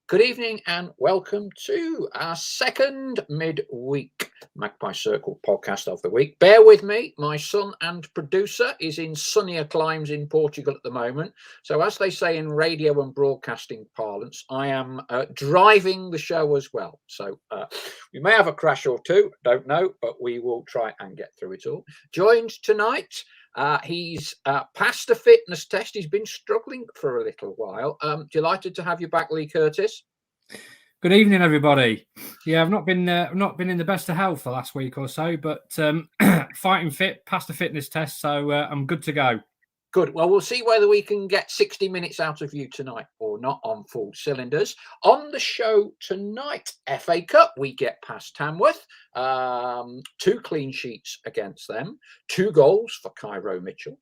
Good evening and welcome to our second midweek Magpie Circle podcast of the week. Bear with me, my son and producer is in sunnier climes in Portugal at the moment. So as they say in radio and broadcasting parlance, I am driving the show as well. So we may have a crash or two, don't know, but we will try and get through it all. Joined tonight, he's passed a fitness test. He's been struggling for a little while. Delighted to have you back, Leigh Curtis. Good evening, everybody. Yeah, I've not been in the best of health the last week or so, but fighting fit, passed the fitness test, so I'm good to go. Good. Well, we'll see whether we can get 60 minutes out of you tonight or not on full cylinders. On the show tonight, FA Cup, we get past Tamworth. 2 clean sheets against them, 2 goals for Cairo Mitchell.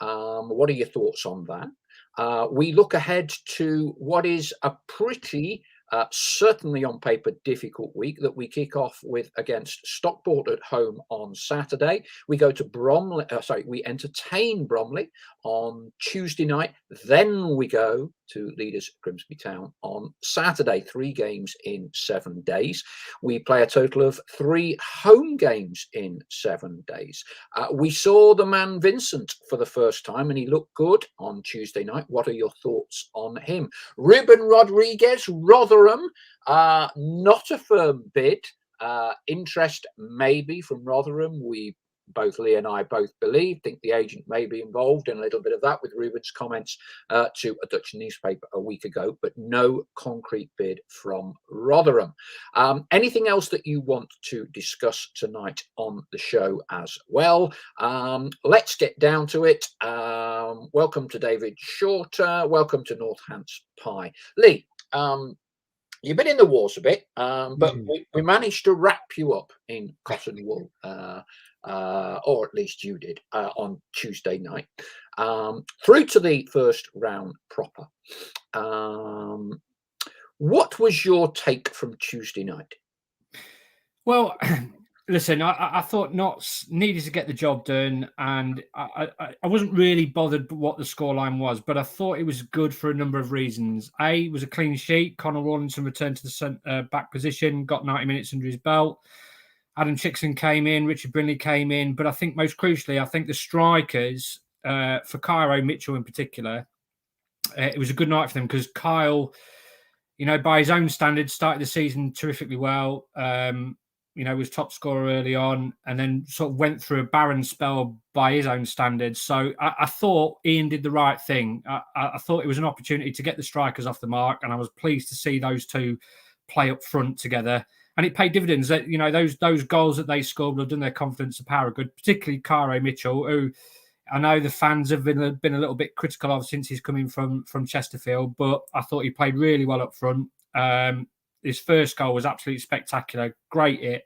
What are your thoughts on that? We look ahead to what is a pretty certainly on paper difficult week that we kick off with against Stockport at home on Saturday. We go to Bromley, we entertain Bromley on Tuesday night. Then we go to leaders Grimsby Town on Saturday. 3 games in 7 days. We play a total of 3 home games in 7 days. We saw the man Vincent for the first time and he looked good on Tuesday night. What are your thoughts on him? Reuben Rodriguez, Rotherham, not a firm bid. Interest maybe from Rotherham. Leigh and I both think the agent may be involved in a little bit of that with Reuben's comments to a Dutch newspaper a week ago, but no concrete bid from Rotherham. Anything else that you want to discuss tonight on the show as well? Let's get down to it. Welcome to David Shorter. Welcome to Northants Pie. Leigh, you've been in the wars a bit, but we managed to wrap you up in cotton wool. Or at least you did, on Tuesday night, through to the first round proper. What was your take from Tuesday night? Well, listen, I thought Notts needed to get the job done, and I wasn't really bothered what the scoreline was, but I thought it was good for a number of reasons. It was a clean sheet. Connor Rawlinson returned to the back position, got 90 minutes under his belt. Adam Chickson came in, Richard Brindley came in, but I think most crucially, I think the strikers, for Cairo Mitchell in particular, it was a good night for them because Kyle, by his own standards, started the season terrifically well. Was top scorer early on and then sort of went through a barren spell by his own standards. So I thought Ian did the right thing. I thought it was an opportunity to get the strikers off the mark, and I was pleased to see those two play up front together. And it paid dividends. That those goals that they scored will have done their confidence a power of good, particularly Cairo Mitchell, who I know the fans have been a little bit critical of since he's coming from Chesterfield, but I thought he played really well up front. His first goal was absolutely spectacular, great hit.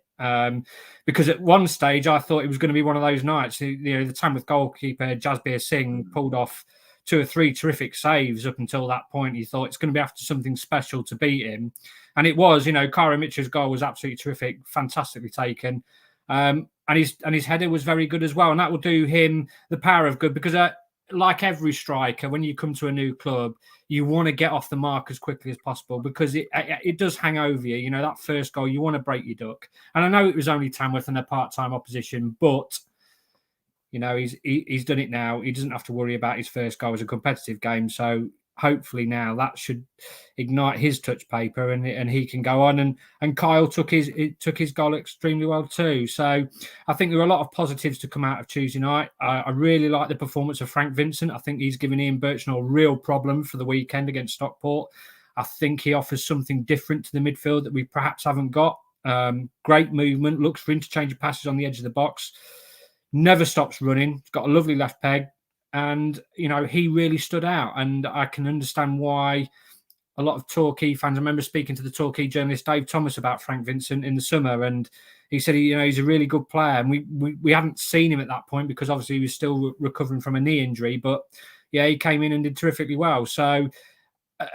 Because at one stage I thought it was going to be one of those nights. The Tamworth goalkeeper Jasbir Singh pulled off 2 or 3 terrific saves up until that point. He thought it's going to be after something special to beat him. And it was, Cairo Mitchell's goal was absolutely terrific, fantastically taken. And his header was very good as well. And that will do him the power of good because like every striker, when you come to a new club, you want to get off the mark as quickly as possible because it does hang over you. That first goal, you want to break your duck. And I know it was only Tamworth and a part-time opposition, but he's done it now. He doesn't have to worry about his first goal as a competitive game. So hopefully now that should ignite his touch paper and he can go on. And Kyle took his goal extremely well too. So I think there were a lot of positives to come out of Tuesday night. I really like the performance of Frank Vincent. I think he's given Ian Birchnell a real problem for the weekend against Stockport. I think he offers something different to the midfield that we perhaps haven't got. Great movement, looks for interchange of passes on the edge of the box. Never stops running. He's got a lovely left peg. And, he really stood out. And I can understand why a lot of Torquay fans, I remember speaking to the Torquay journalist Dave Thomas about Frank Vincent in the summer. And he said, he's a really good player. And we hadn't seen him at that point because obviously he was still recovering from a knee injury. But, yeah, he came in and did terrifically well. So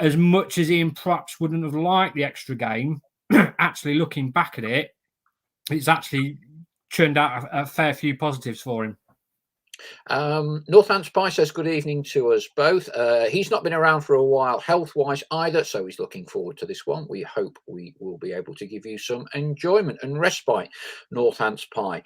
as much as Ian perhaps wouldn't have liked the extra game, actually looking back at it, it's actually churned out a fair few positives for him. Northants Pie says good evening to us both. He's not been around for a while health-wise either, so he's looking forward to this one. We hope we will be able to give you some enjoyment and respite, Northants Pie.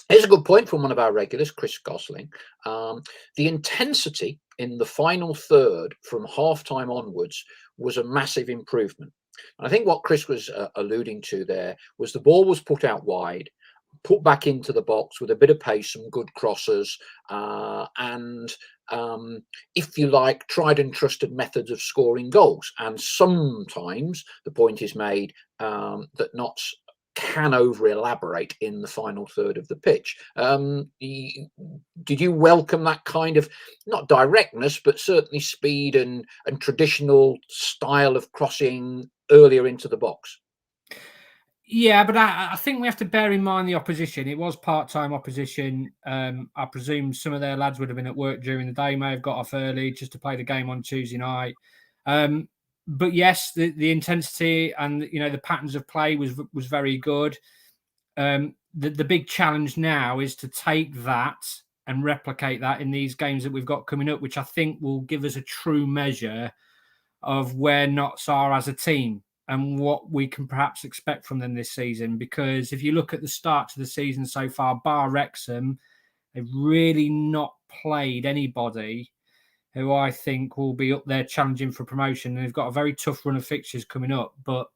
Here's a good point from one of our regulars, Chris Gosling. The intensity in the final third from half-time onwards was a massive improvement. And I think what Chris was alluding to there was the ball was put out wide, put back into the box with a bit of pace, some good crosses, and if you like, tried and trusted methods of scoring goals. And sometimes the point is made that Notts can over elaborate in the final third of the pitch. Did you welcome that kind of, not directness, but certainly speed and traditional style of crossing earlier into the box? Yeah, but I think we have to bear in mind the opposition. It was part-time opposition. I presume some of their lads would have been at work during the day, may have got off early just to play the game on Tuesday night. But yes, the intensity and the patterns of play was very good. The big challenge now is to take that and replicate that in these games that we've got coming up, which I think will give us a true measure of where Notts are as a team and what we can perhaps expect from them this season. Because if you look at the start to the season so far, bar Wrexham, they've really not played anybody who I think will be up there challenging for promotion. And they've got a very tough run of fixtures coming up, but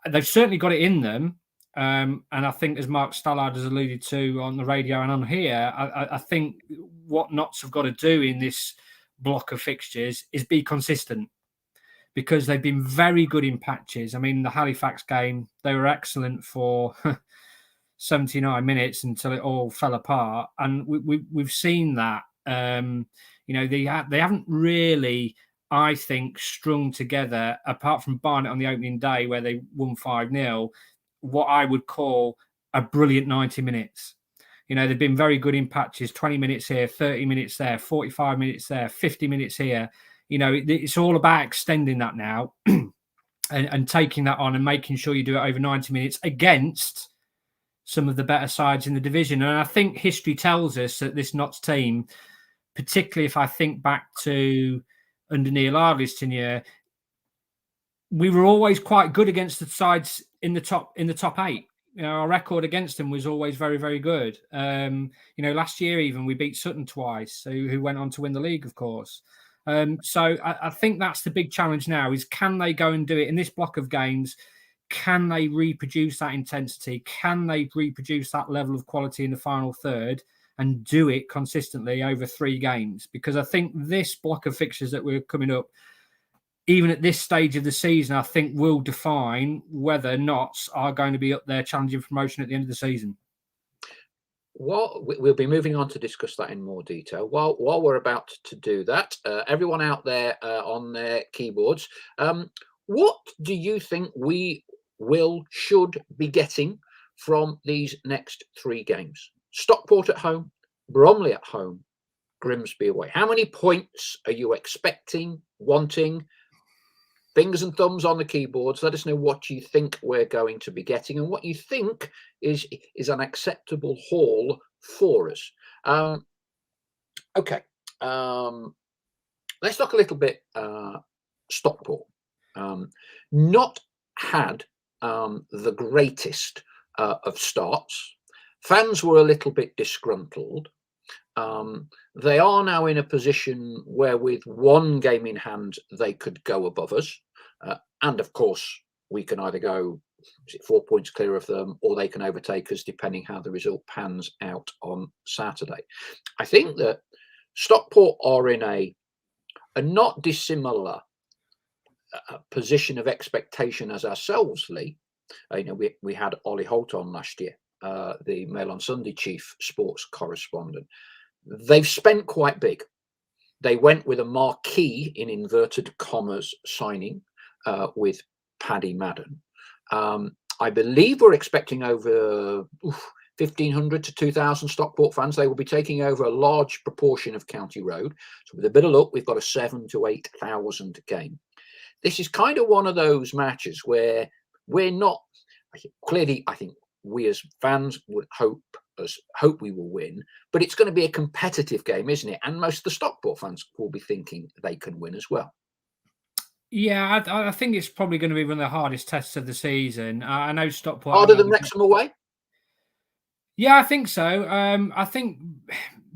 they've certainly got it in them. And I think, as Mark Stallard has alluded to on the radio and on here, I think what Notts have got to do in this block of fixtures is be consistent, because they've been very good in patches. I mean, the Halifax game, they were excellent for 79 minutes until it all fell apart. And we've seen that. They haven't really, I think, strung together, apart from Barnet on the opening day where they won 5-0, what I would call a brilliant 90 minutes. They've been very good in patches, 20 minutes here, 30 minutes there, 45 minutes there, 50 minutes here. It's all about extending that now and taking that on and making sure you do it over 90 minutes against some of the better sides in the division. And I think history tells us that this Notts team, particularly if I think back to under Neil Ardley's tenure, we were always quite good against the sides in the top 8. Our record against them was always very, very good. Last year even we beat Sutton twice, who went on to win the league, of course. So I think that's the big challenge now, is can they go and do it in this block of games? Can they reproduce that intensity? Can they reproduce that level of quality in the final third and do it consistently over 3 games? Because I think this block of fixtures that we're coming up, even at this stage of the season, I think will define whether Notts are going to be up there challenging promotion at the end of the season. Well, we'll be moving on to discuss that in more detail. While we're about to do that, everyone out there on their keyboards, what do you think we should be getting from these next 3 games? Stockport at home, Bromley at home, Grimsby away. How many points are you expecting, wanting? Fingers and thumbs on the keyboards. Let us know what you think we're going to be getting and what you think is an acceptable haul for us. Okay. Let's talk a little bit Stockport. Not had the greatest of starts. Fans were a little bit disgruntled. They are now in a position where with 1 game in hand, they could go above us. And of course, we can either go 4 points clear of them, or they can overtake us, depending how the result pans out on Saturday. I think that Stockport are in a not dissimilar position of expectation as ourselves, Leigh. We had Ollie Holt on last year, the Mail on Sunday chief sports correspondent. They've spent quite big. They went with a marquee, in inverted commas, signing with Paddy Madden. I believe we're expecting over 1,500 to 2,000 Stockport fans. They will be taking over a large proportion of County Road. So with a bit of luck, we've got a 7,000 to 8,000 game. This is kind of one of those matches where we're not, clearly, I think we as fans would hope us hope we will win, but it's going to be a competitive game, isn't it? And most of the Stockport fans will be thinking they can win as well. Yeah, I think it's probably going to be one of the hardest tests of the season. I know Stockport Harder than Wrexham away? Yeah, I think so. I think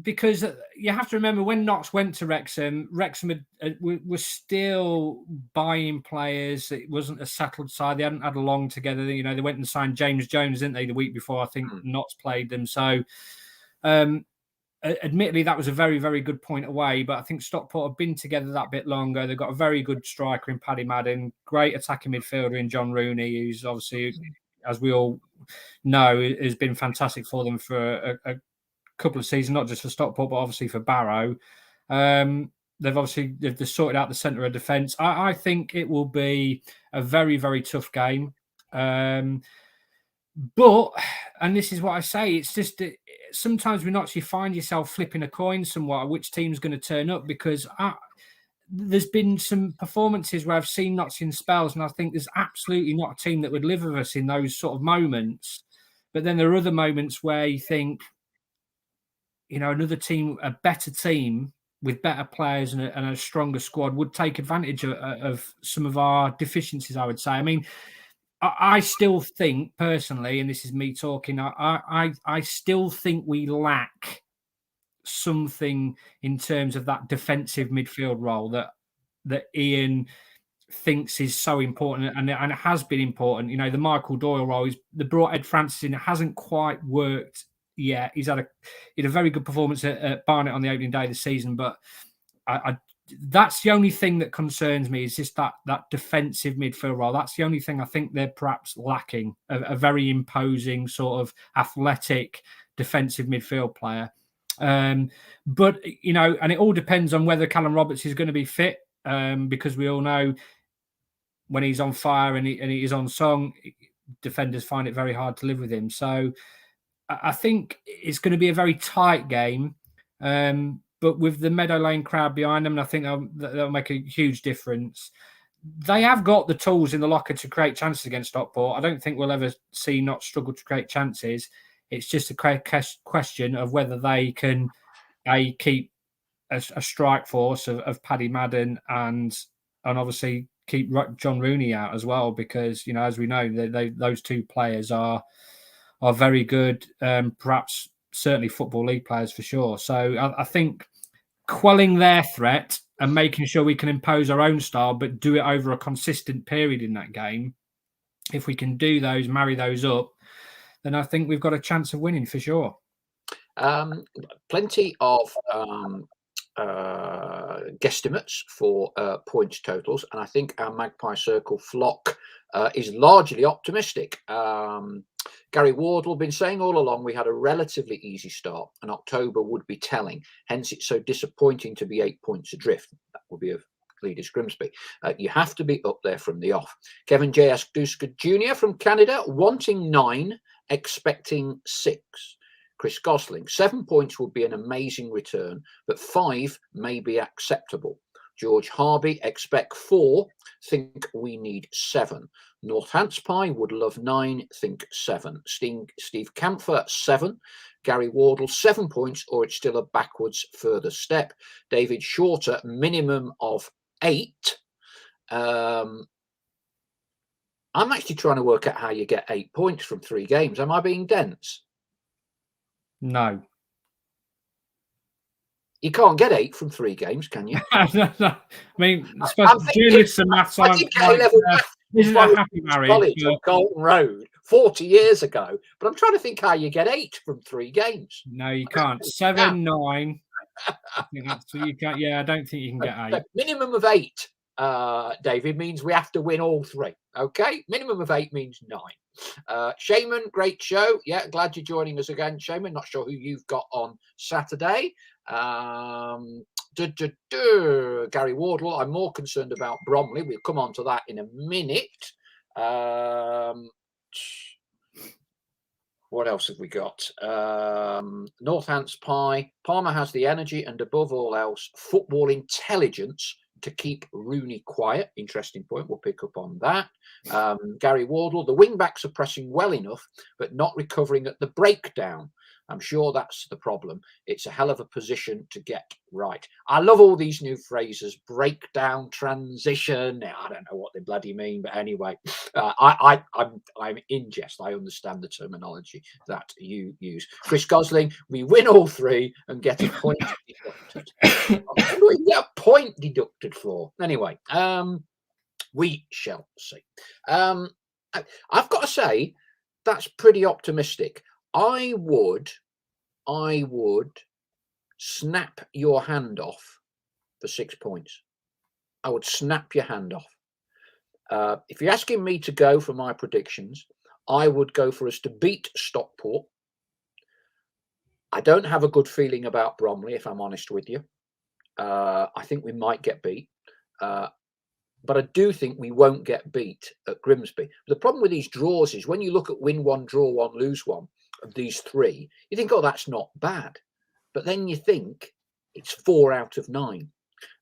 because you have to remember when Knox went to Wrexham, Wrexham was still buying players. It wasn't a settled side. They hadn't had a long together. You know, they went and signed James Jones, didn't they, the week before I think Knox played them. So, admittedly, that was a very, very good point away. But I think Stockport have been together that bit longer. They've got a very good striker in Paddy Madden, great attacking midfielder in John Rooney, who's obviously, as we all know, has been fantastic for them for a couple of seasons, not just for Stockport, but obviously for Barrow. They've sorted out the centre of defence. I think it will be a very, very tough game. But, and this is what I say, it's just sometimes we not actually find yourself flipping a coin somewhat which team's going to turn up, because there's been some performances where I've seen Notts in spells, and I think there's absolutely not a team that would live with us in those sort of moments. But then there are other moments where you think, you know, another team, a better team with better players and a stronger squad would take advantage of some of our deficiencies, I would say. I mean, I still think personally, and this is me talking, I still think we lack something in terms of that defensive midfield role that Ian thinks is so important, and it has been important. You know, the Michael Doyle role, they brought Ed Francis in, it hasn't quite worked yet. He had a very good performance at Barnet on the opening day of the season, but that's the only thing that concerns me, is just that defensive midfield role. That's the only thing I think they're perhaps lacking, a very imposing sort of athletic defensive midfield player. But, you know, and it all depends on whether Callum Roberts is going to be fit, because we all know when he's on fire and he is on song, defenders find it very hard to live with him. So I think it's going to be a very tight game. But with the Meadow Lane crowd behind them, I think that'll make a huge difference. They have got the tools in the locker to create chances against Stockport. I don't think we'll ever see not struggle to create chances. It's just a question of whether they can keep a strike force of Paddy Madden and obviously keep John Rooney out as well, because, you know, as we know, those two players are very good, perhaps certainly Football League players for sure. So I think quelling their threat and making sure we can impose our own style, but do it over a consistent period in that game, if we can do those, marry those up, then I think we've got a chance of winning for sure. Plenty of guesstimates for points totals, and I think our Magpie Circle flock is largely optimistic. Gary Wardle been saying all along we had a relatively easy start, and October would be telling. Hence, it's so disappointing to be 8 points adrift. That will be of Leaders Grimsby. You have to be up there from the off. Kevin J.S. Duska Jr. from Canada, wanting 9, expecting 6. Chris Gosling, 7 points would be an amazing return, but 5 may be acceptable. George Harvey, expect 4, think we need 7. Northantspie would love 9, think 7. Steve Camphor, 7. Gary Wardle, 7 points, or it's still a backwards further step. David Shorter, minimum of 8. I'm actually trying to work out how you get 8 points from 3 games. Am I being dense? No. You can't get 8 from 3 games, can you? No. I mean, journalists and maths aren't this is a happy marriage. On Colton Road 40 years ago, but I'm trying to think how you get 8 from 3 games. No, you can't. 7, 9. I think that's what you can't. Yeah, I don't think you can get 8. Minimum of 8, David, means we have to win all 3. Okay, minimum of 8 means 9. Shaman, great show. Yeah, glad you're joining us again, Shaman. Not sure who you've got on Saturday. Gary Wardle, I'm more concerned about Bromley. We'll come on to that in a minute. What else have we got? Northantspie. Palmer has the energy and above all else, football intelligence to keep Rooney quiet. Interesting point. We'll pick up on that. Gary Wardle, the wing backs are pressing well enough, but not recovering at the breakdown. I'm sure that's the problem. It's a hell of a position to get right. I love all these new phrases: breakdown, transition. I don't know what they bloody mean, but anyway, I'm in jest. I understand the terminology that you use. Chris Gosling, we win all three and get a point deducted. What do we get a point deducted for? Anyway, we shall see. I've got to say, that's pretty optimistic. I would snap your hand off for 6 points. I would snap your hand off. If you're asking me to go for my predictions, I would go for us to beat Stockport. I don't have a good feeling about Bromley, if I'm honest with you. I think we might get beat. But I do think we won't get beat at Grimsby. The problem with these draws is when you look at win one, draw one, lose one of these three, you think, oh, that's not bad. But then you think it's 4 out of 9.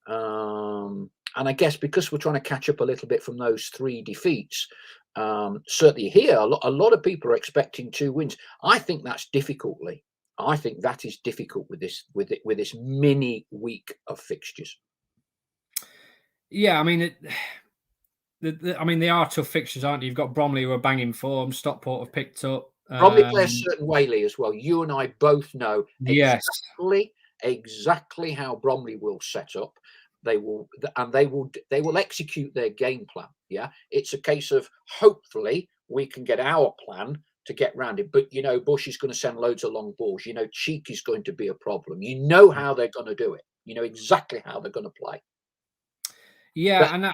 And I guess because we're trying to catch up a little bit from those 3 defeats, certainly here, a lot of people are expecting 2 wins. I think that's difficult, Leigh. I think that is difficult with this mini week of fixtures. Yeah, I mean, they are tough fixtures, aren't you? You've got Bromley who are banging form. Stockport have picked up. Bromley play a certain way, Leigh, as well. You and I both know exactly how Bromley will set up. They will execute their game plan. Yeah, it's a case of hopefully we can get our plan to get round it. But Bush is going to send loads of long balls. Cheek is going to be a problem. You know how they're going to do it. You know exactly how they're going to play. Yeah, but and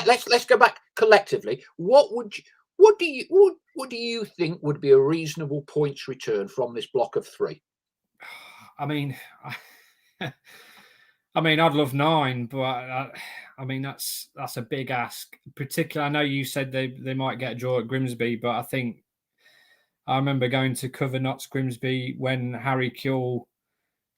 let's go back collectively. What do you think would be a reasonable points return from this block of 3? I mean, I'd love 9, but I mean that's a big ask. Particularly, I know you said they might get a draw at Grimsby, but I think I remember going to cover Notts Grimsby when Harry Kewell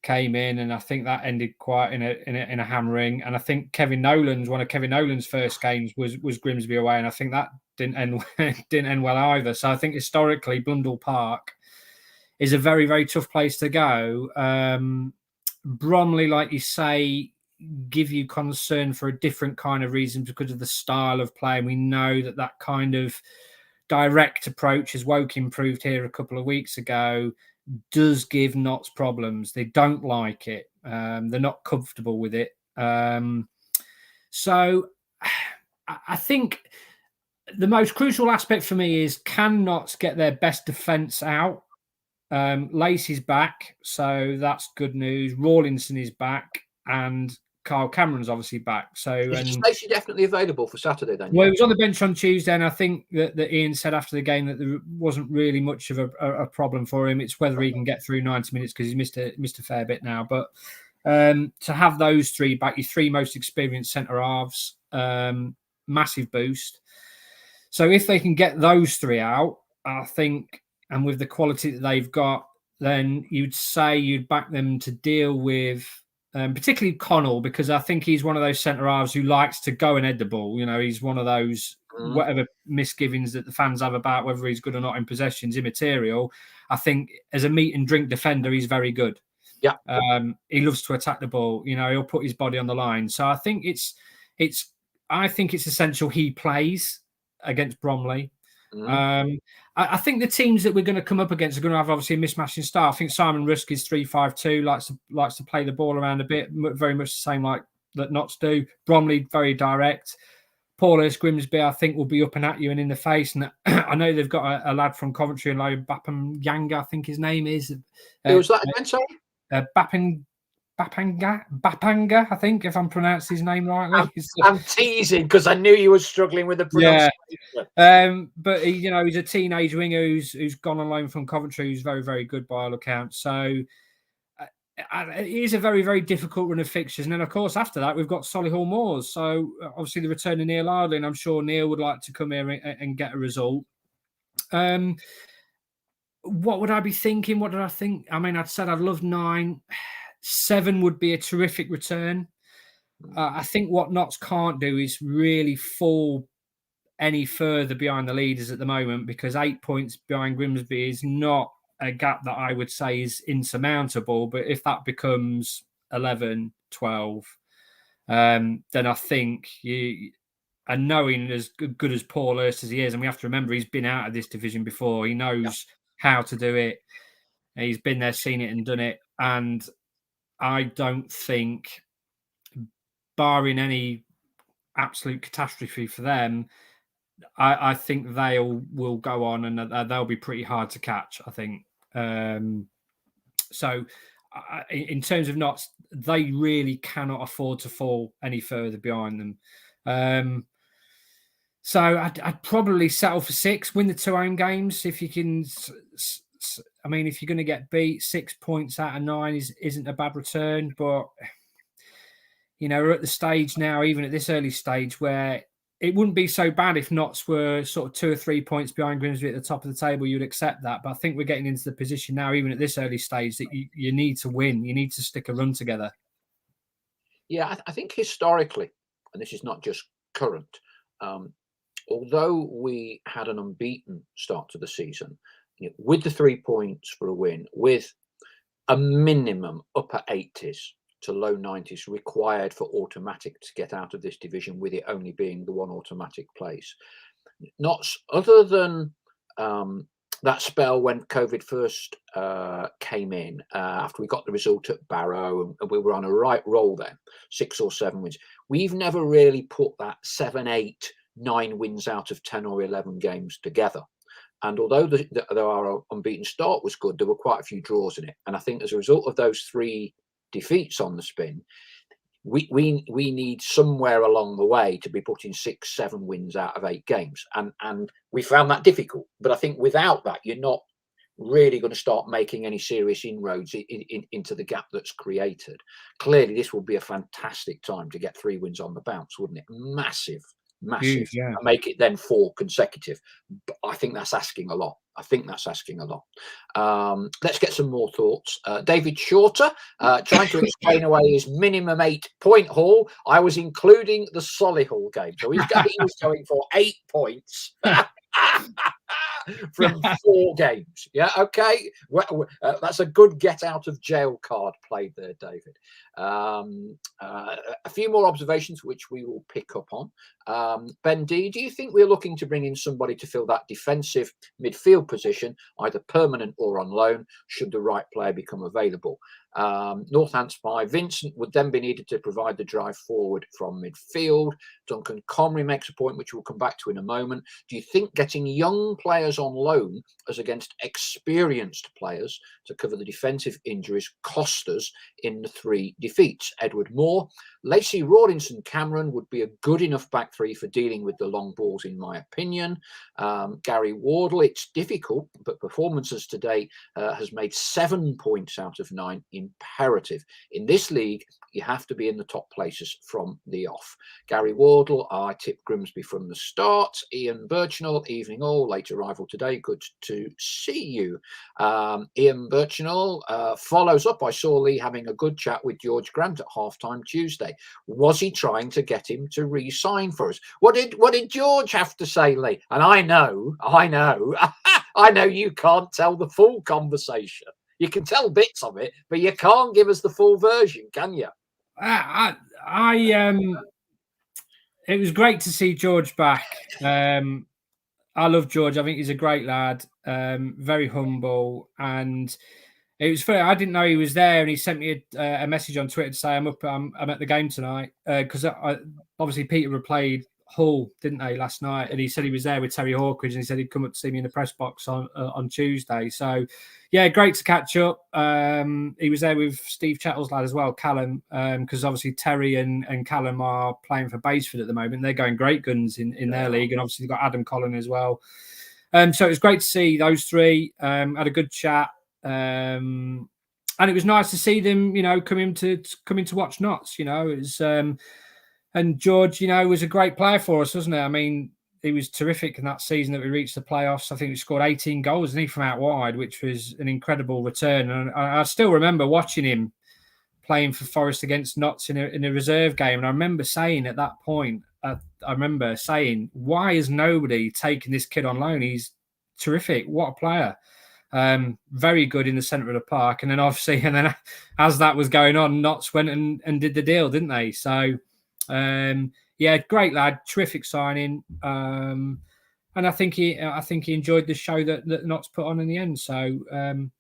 came in, and I think that ended quite in a hammering. And I think one of Kevin Nolan's first games was Grimsby away, and I think that didn't end well either. So I think historically Blundell Park is a very, very tough place to go. Bromley, like you say, give you concern for a different kind of reason because of the style of play, and we know that kind of direct approach, as Woking proved here a couple of weeks ago, does give Notts problems. They don't like it. They're not comfortable with it. So I think the most crucial aspect for me is, can Notts get their best defence out? Lacey's back, so that's good news. Rawlinson is back, and Kyle Cameron's obviously back. So is Lacey definitely available for Saturday then? Well, he was on the bench on Tuesday, and I think that Ian said after the game that there wasn't really much of a problem for him. It's whether he can get through 90 minutes because he's missed a fair bit now. But to have those 3 back, your 3 most experienced centre halves, massive boost. So if they can get those 3 out, I think, and with the quality that they've got, then you'd say you'd back them to deal with. Particularly Connell, because I think he's one of those centre halves who likes to go and head the ball. He's one of those, whatever misgivings that the fans have about whether he's good or not in possession is immaterial. I think as a meat and drink defender, he's very good. Yeah. He loves to attack the ball. He'll put his body on the line. So I think it's essential he plays against Bromley. I think the teams that we're going to come up against are going to have obviously a mismatch in style. I think Simon Rusk is 3-5-2, likes to play the ball around a bit, very much the same like that Notts do. Bromley, very direct. Paulus Grimsby, I think, will be up and at you and in the face. And I know they've got a lad from Coventry, Bapam Yanga, I think his name is. Who was that again, sorry? Bapanga, I think, if I'm pronouncing his name rightly. I'm teasing because I knew you were struggling with the pronunciation. Yeah. But he's a teenage winger who's gone on loan from Coventry, who's very, very good by all accounts. So it is a very, very difficult run of fixtures. And then, of course, after that, we've got Solihull Moors. So obviously the return of Neil Ardley, and I'm sure Neil would like to come here and get a result. What would I be thinking? What did I think? I mean, I'd said I'd love 9. 7 would be a terrific return. I think what Notts can't do is really fall any further behind the leaders at the moment, because 8 points behind Grimsby is not a gap that I would say is insurmountable. But if that becomes 11, 12, then I think and knowing as good as Paul Hurst as he is, and we have to remember he's been out of this division before. He knows how to do it. He's been there, seen it and done it. And I don't think, barring any absolute catastrophe for them, I think they will go on and they'll be pretty hard to catch, I think. So in terms of Notts, they really cannot afford to fall any further behind them. So I'd probably settle for 6, win the 2 home games. If you can, I mean, if you're going to get beat, 6 points out of 9 isn't a bad return. But, you know, we're at the stage now, even at this early stage, where it wouldn't be so bad if Notts were sort of 2 or 3 points behind Grimsby at the top of the table. You'd accept that. But I think we're getting into the position now, even at this early stage, that you need to win. You need to stick a run together. Yeah, I think historically, and this is not just current, although we had an unbeaten start to the season, with the 3 points for a win, with a minimum upper 80s to low 90s required for automatic to get out of this division, with it only being the one automatic place. Not other than that spell when COVID first came in, after we got the result at Barrow, and we were on a right roll then, 6 or 7 wins. We've never really put that 7, 8, 9 wins out of 10 or 11 games together. And although our unbeaten start was good, there were quite a few draws in it. And I think as a result of those 3 defeats on the spin, we need somewhere along the way to be putting 6, 7 wins out of 8 games. And we found that difficult. But I think without that, you're not really going to start making any serious inroads into the gap that's created. Clearly, this will be a fantastic time to get 3 wins on the bounce, wouldn't it? Massive. Huge, yeah. And make it then 4 consecutive. But I think that's asking a lot. Let's get some more thoughts. David Shorter trying to explain away his minimum 8-point haul. I was including the Solihull game, so he was going for 8 points from 4 games. Yeah, okay. That's a good get out of jail card played there, David. A few more observations which we will pick up on. Ben D, do you think we're looking to bring in somebody to fill that defensive midfield position, either permanent or on loan, should the right player become available? Northants by Vincent would then be needed to provide the drive forward from midfield. Duncan Comrie makes a point which we'll come back to in a moment. Do you think getting young players on loan as against experienced players to cover the defensive injuries cost us in the 3 defeats? Edward Moore, Lacey Rawlinson Cameron would be a good enough back 3 for dealing with the long balls, in my opinion. Gary Wardle, it's difficult, but performances today has made 7 points out of 9 imperative. In this league, you have to be in the top places from the off. Gary Wardle, I tipped Grimsby from the start. Ian Birchnell, evening all, late arrival today. Good to see you. Ian Birchnell follows up. I saw Leigh having a good chat with George Grant at halftime Tuesday. Was he trying to get him to re-sign for us? What did George have to say, Leigh? And I know you can't tell the full conversation. You can tell bits of it, but you can't give us the full version, can you? It was great to see George back. I love George. I think he's a great lad, very humble, and it was fair. I didn't know he was there, and he sent me a message on Twitter to say I'm at the game tonight, because obviously Peterborough played Hull, didn't they, last night? And he said he was there with Terry Hawkridge, and he said he'd come up to see me in the press box on Tuesday. So, yeah, great to catch up. He was there with Steve Chettle's lad as well, Callum, because obviously Terry and Callum are playing for Basford at the moment. They're going great guns in their league, and obviously they've got Adam Collin as well. So it was great to see those 3. Had a good chat. And it was nice to see them, come in to watch Notts. It was, and George, was a great player for us, wasn't he? I mean, he was terrific in that season that we reached the playoffs. I think we scored 18 goals, didn't he, from out wide, which was an incredible return. And I still remember watching him playing for Forest against Notts in a reserve game. And I remember saying at that point, why has nobody taken this kid on loan? He's terrific. What a player. Very good in the centre of the park. And then obviously, as that was going on, Notts went and did the deal, didn't they? So, yeah, great lad, terrific signing. And I think he enjoyed the show that Notts put on in the end. So,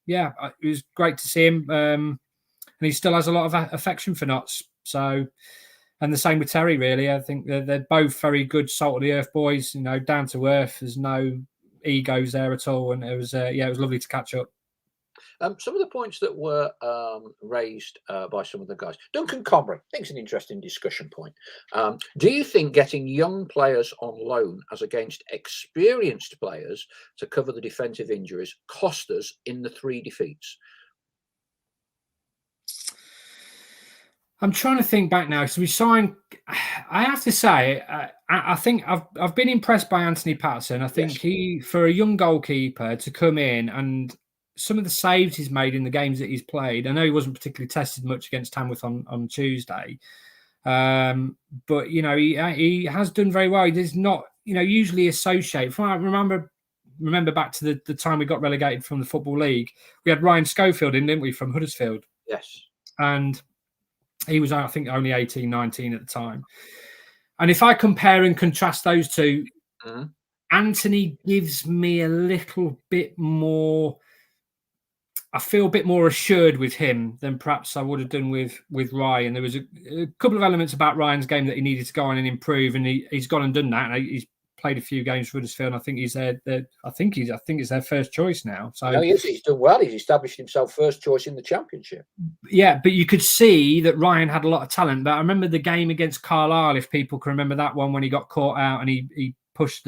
yeah, it was great to see him. And he still has a lot of affection for Notts. So, and the same with Terry, really. I think they're both very good, salt of the earth boys, down to earth. There's no egos there at all. And it was lovely to catch up. Some of the points that were raised by some of the guys. Duncan Comrie, I think it's an interesting discussion point. Do you think getting young players on loan as against experienced players to cover the defensive injuries cost us in the 3 defeats? I'm trying to think back now. So we signed. I have to say, I think I've been impressed by Anthony Patterson. I think he, for a young goalkeeper to come in and some of the saves he's made in the games that he's played. I know he wasn't particularly tested much against Tamworth on Tuesday, but he has done very well. He does not, usually associate. From I remember back to the time we got relegated from the Football League, we had Ryan Schofield in, didn't we, from Huddersfield? Yes, and he was, I think, only 18, 19 at the time. And if I compare and contrast those two, Anthony gives me a little bit more. I feel a bit more assured with him than perhaps I would have done with Ryan. There was a couple of elements about Ryan's game that he needed to go on and improve, and he's gone and done that. And he's played a few games for Huddersfield, and I think he's I think it's their first choice now. So no, he's done well. He's established himself first choice in the Championship. Yeah, but you could see that Ryan had a lot of talent. But I remember the game against Carlisle, if people can remember that one, when he got caught out and he pushed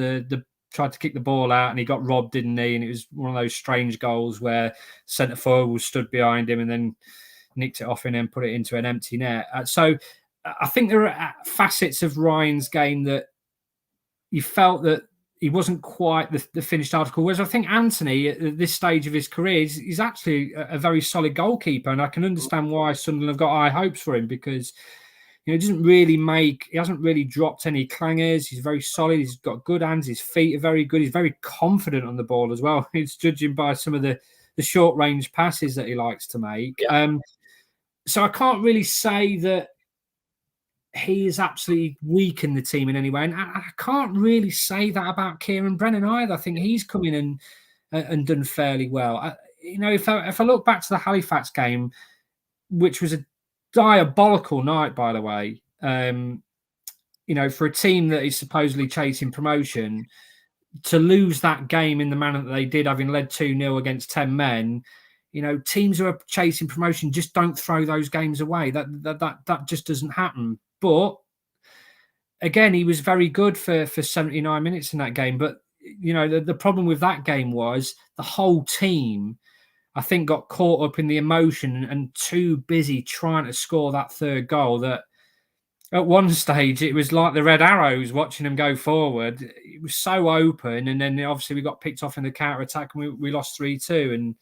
tried to kick the ball out and he got robbed, didn't he? And it was one of those strange goals where centre forward was stood behind him and then nicked it off and then put it into an empty net. So I think there are facets of Ryan's game that you felt that he wasn't quite the finished article. Whereas I think Anthony, at this stage of his career, is actually a very solid goalkeeper. And I can understand why Sunderland have got high hopes for him, because he hasn't really dropped any clangers. He's very solid. He's got good hands. His feet are very good. He's very confident on the ball as well. He's judging by some of the short range passes that he likes to make. Yeah. So I can't really say that he is absolutely weak in the team in any way. And I can't really say that about Kieran Brennan either. I think he's come in and done fairly well. If I look back to the Halifax game, which was a diabolical night, by the way, for a team that is supposedly chasing promotion, to lose that game in the manner that they did, having led 2-0 against 10 men, teams who are chasing promotion just don't throw those games away. That just doesn't happen. But again, he was very good for 79 minutes in that game. But the problem with that game was the whole team, I think, got caught up in the emotion and too busy trying to score that third goal that at one stage it was like the Red Arrows watching them go forward. It was so open, and then obviously we got picked off in the counter-attack and we lost 3-2. And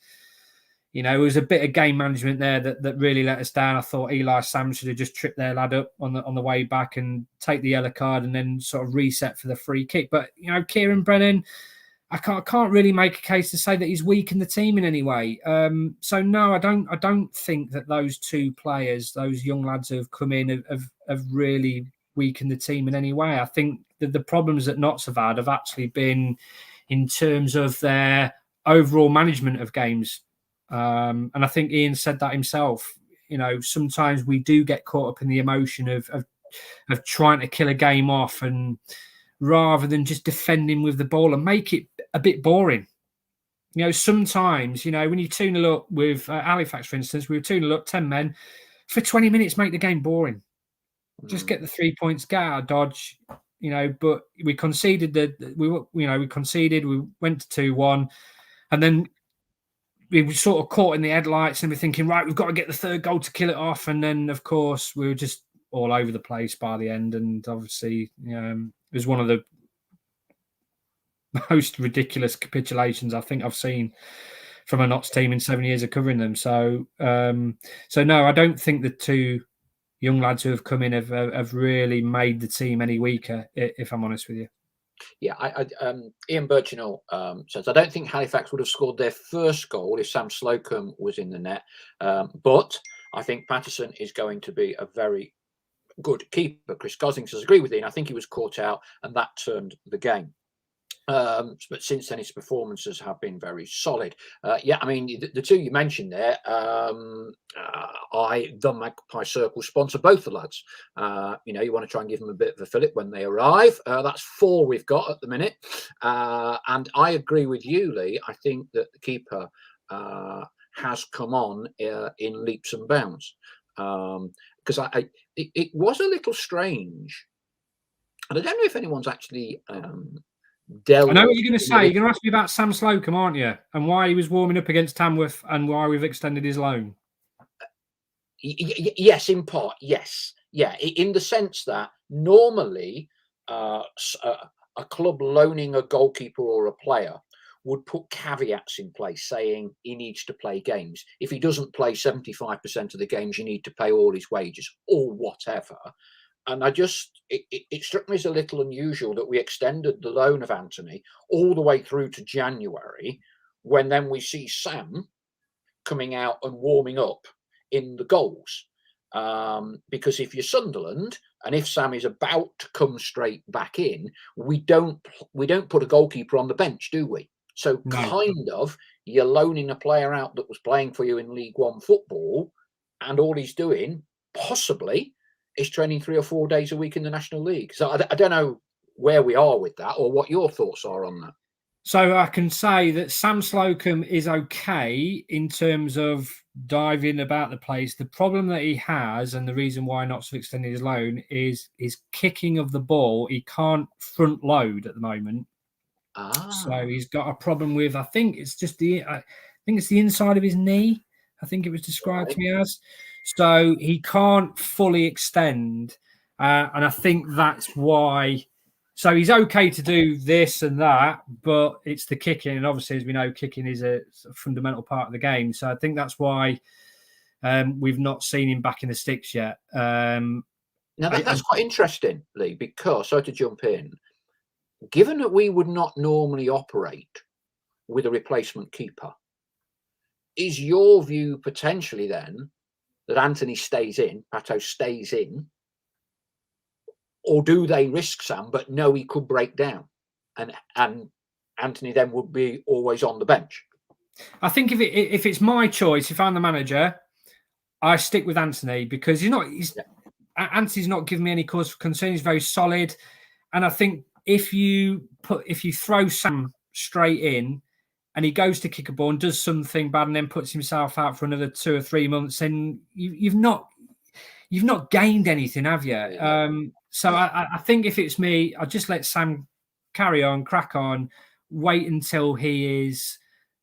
it was a bit of game management there that really let us down. I thought Eli Sam should have just tripped their lad up on the way back and take the yellow card and then sort of reset for the free kick. But Kieran Brennan, I can't really make a case to say that he's weakened the team in any way. So no, I don't think that those two players, those young lads who have come in, have really weakened the team in any way. I think that the problems that Notts have had have actually been in terms of their overall management of games. And I think Ian said that himself. Sometimes we do get caught up in the emotion of trying to kill a game off, and rather than just defending with the ball and make it a bit boring. Sometimes, when you 2-0 up with Halifax, for instance, we were 2-0 up, 10 men, for 20 minutes, make the game boring. Just get the 3 points, get out of Dodge, but we conceded we went to 2-1, and then we were sort of caught in the headlights and we're thinking, right, we've got to get the third goal to kill it off. And then, of course, we were just all over the place by the end. And obviously, it was one of the most ridiculous capitulations I think I've seen from a Notts team in 7 years of covering them. So no, I don't think the two young lads who have come in have really made the team any weaker, if I'm honest with you. Yeah, Ian Birchinall says, I don't think Halifax would have scored their first goal if Sam Slocum was in the net, but I think Patterson is going to be a very good keeper. Chris Gosling says, agree with Ian. I think he was caught out, and that turned the game. But since then, his performances have been very solid. Yeah, I mean, the two you mentioned there, the Magpie Circle sponsor both the lads. You want to try and give them a bit of a fillip when they arrive. That's 4 we've got at the minute. And I agree with you, Leigh. I think that the keeper has come on in leaps and bounds. Because it was a little strange. And I don't know if anyone's actually... I know what you're going to say. You're going to ask me about Sam Slocum, aren't you? And why he was warming up against Tamworth and why we've extended his loan. Yes, in part, yes. Yeah, in the sense that normally a club loaning a goalkeeper or a player would put caveats in place saying he needs to play games. If he doesn't play 75% of the games, you need to pay all his wages or whatever. And it struck me as a little unusual that we extended the loan of Anthony all the way through to January, when then we see Sam coming out and warming up in the goals. Because if you're Sunderland, and if Sam is about to come straight back in, we don't put a goalkeeper on the bench, do we? So kind of, you're loaning a player out that was playing for you in League One football, and all he's doing, possibly, is training 3 or 4 days a week in the National League. So I don't know where we are with that or what your thoughts are on that. So I can say that Sam Slocum is okay in terms of diving about the place. The problem that he has, and the reason why not to extend his loan, is his kicking of the ball. He can't front load at the moment. So he's got a problem with, I think it's the inside of his knee. I think it was described to me as. So he can't fully extend. And I think that's why. So he's okay to do this and that, but it's the kicking. And obviously, as we know, kicking is a fundamental part of the game. So I think that's why we've not seen him back in the sticks yet. Now, that's quite interesting, Leigh, because, sorry to jump in, given that we would not normally operate with a replacement keeper, is your view potentially then that Anthony stays in, Pato stays in, or do they risk Sam but know he could break down, and Anthony then would be always on the bench? I think if it's my choice, if I'm the manager, I stick with Anthony, because Anthony's not giving me any cause for concern. He's very solid, and I think if you throw Sam straight in, and he goes to kick a ball and does something bad and then puts himself out for another 2 or 3 months, then you've not gained anything, have you? So I think if it's me, I'll just let Sam carry on, crack on, wait until he is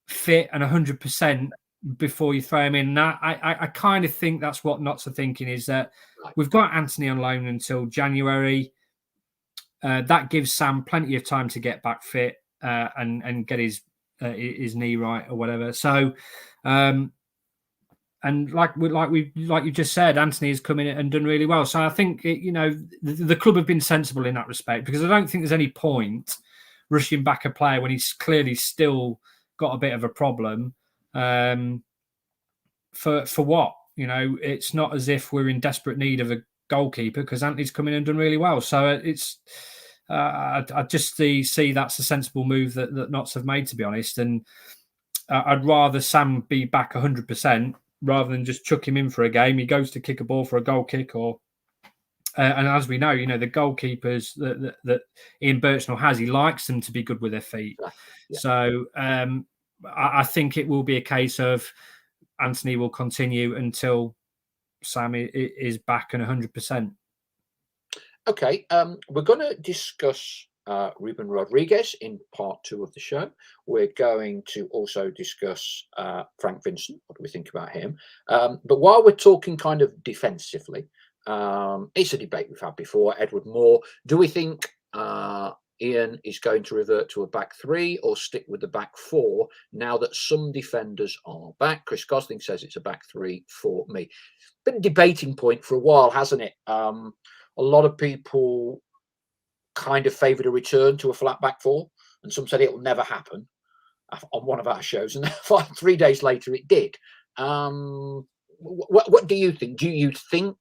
fit and 100% before you throw him in. And I kind of think that's what Notts are thinking, is that we've got Anthony on loan until January. That gives Sam plenty of time to get back fit and get his knee right or whatever. So, and like you just said, Anthony has come in and done really well. So I think the club have been sensible in that respect, because I don't think there's any point rushing back a player when he's clearly still got a bit of a problem. For what? It's not as if we're in desperate need of a goalkeeper, because Anthony's come in and done really well. So it's. I just see that's a sensible move that Notts have made, to be honest. And I'd rather Sam be back 100% rather than just chuck him in for a game. He goes to kick a ball for a goal kick, and as we know, the goalkeepers that Ian Birchinall has, he likes them to be good with their feet. Yeah. So I think it will be a case of Anthony will continue until Sam is back and 100%. Okay, we're going to discuss Reuben Rodriguez in part 2 of the show. We're going to also discuss Frank Vincent. What do we think about him? But while we're talking kind of defensively, it's a debate we've had before. Edward Moore, do we think Ian is going to revert to a back 3 or stick with the back 4 now that some defenders are back? Chris Gosling says it's a back 3 for me. Been a debating point for a while, hasn't it? A lot of people kind of favoured a return to a flat back four, and some said it will never happen on one of our shows, and 3 days later it did. What do you think? Do you think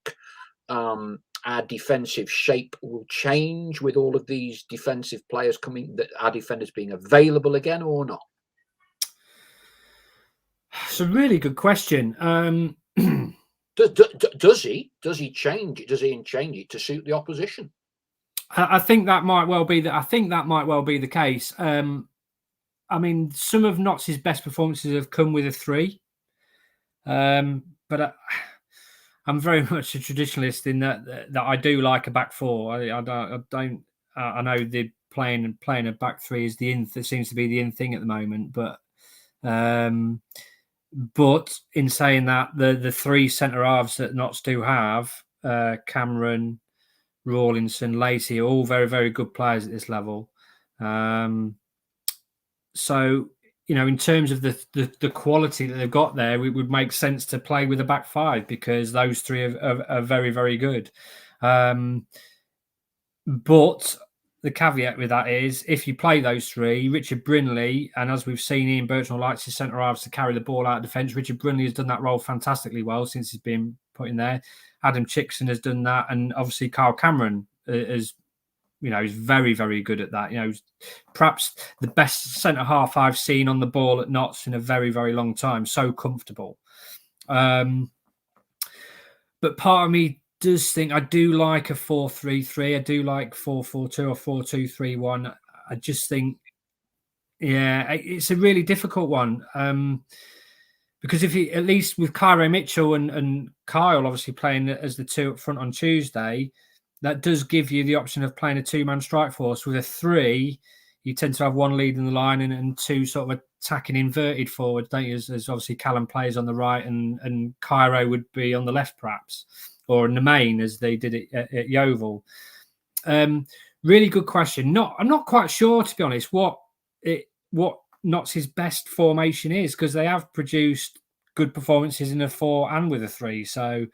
our defensive shape will change with all of these defensive players coming, that our defenders being available again, or not? It's a really good question. Does he change it? Does he change it to suit the opposition? I think that might well be the case. I mean, some of Notts' best performances have come with a 3, but I'm very much a traditionalist in that I do like a back 4. I know the playing a back 3 is seems to be the in thing at the moment, but in saying that, the 3 centre halves that Notts do have, Cameron, Rawlinson, Lacey, are all very, very good players at this level. So, in terms of the quality that they've got there, it would make sense to play with a back 5 because those 3 are very, very good. But the caveat with that is, if you play those 3, Richard Brindley, and as we've seen, Ian Birchnell likes his centre halves to carry the ball out of defence. Richard Brindley has done that role fantastically well since he's been put in there. Adam Chickson has done that, and obviously Kyle Cameron is very, very good at that. Perhaps the best centre half I've seen on the ball at Notts in a very, very long time. So comfortable. But part of me does think I do like a 4-3-3. I do like 4-4-2 or 4-2-3-1. I just think, it's a really difficult one. Because if at least with Cairo Mitchell and Kyle obviously playing as the 2 up front on Tuesday, that does give you the option of playing a 2-man strike force. With a 3, you tend to have 1 lead in the line and 2 sort of attacking inverted forwards, don't you? As obviously Callum plays on the right and Cairo would be on the left, perhaps, or in the main as they did it at Yeovil. Really good question. I'm not quite sure, to be honest, what Notts' best formation is, because they have produced good performances in a 4 and with a 3. So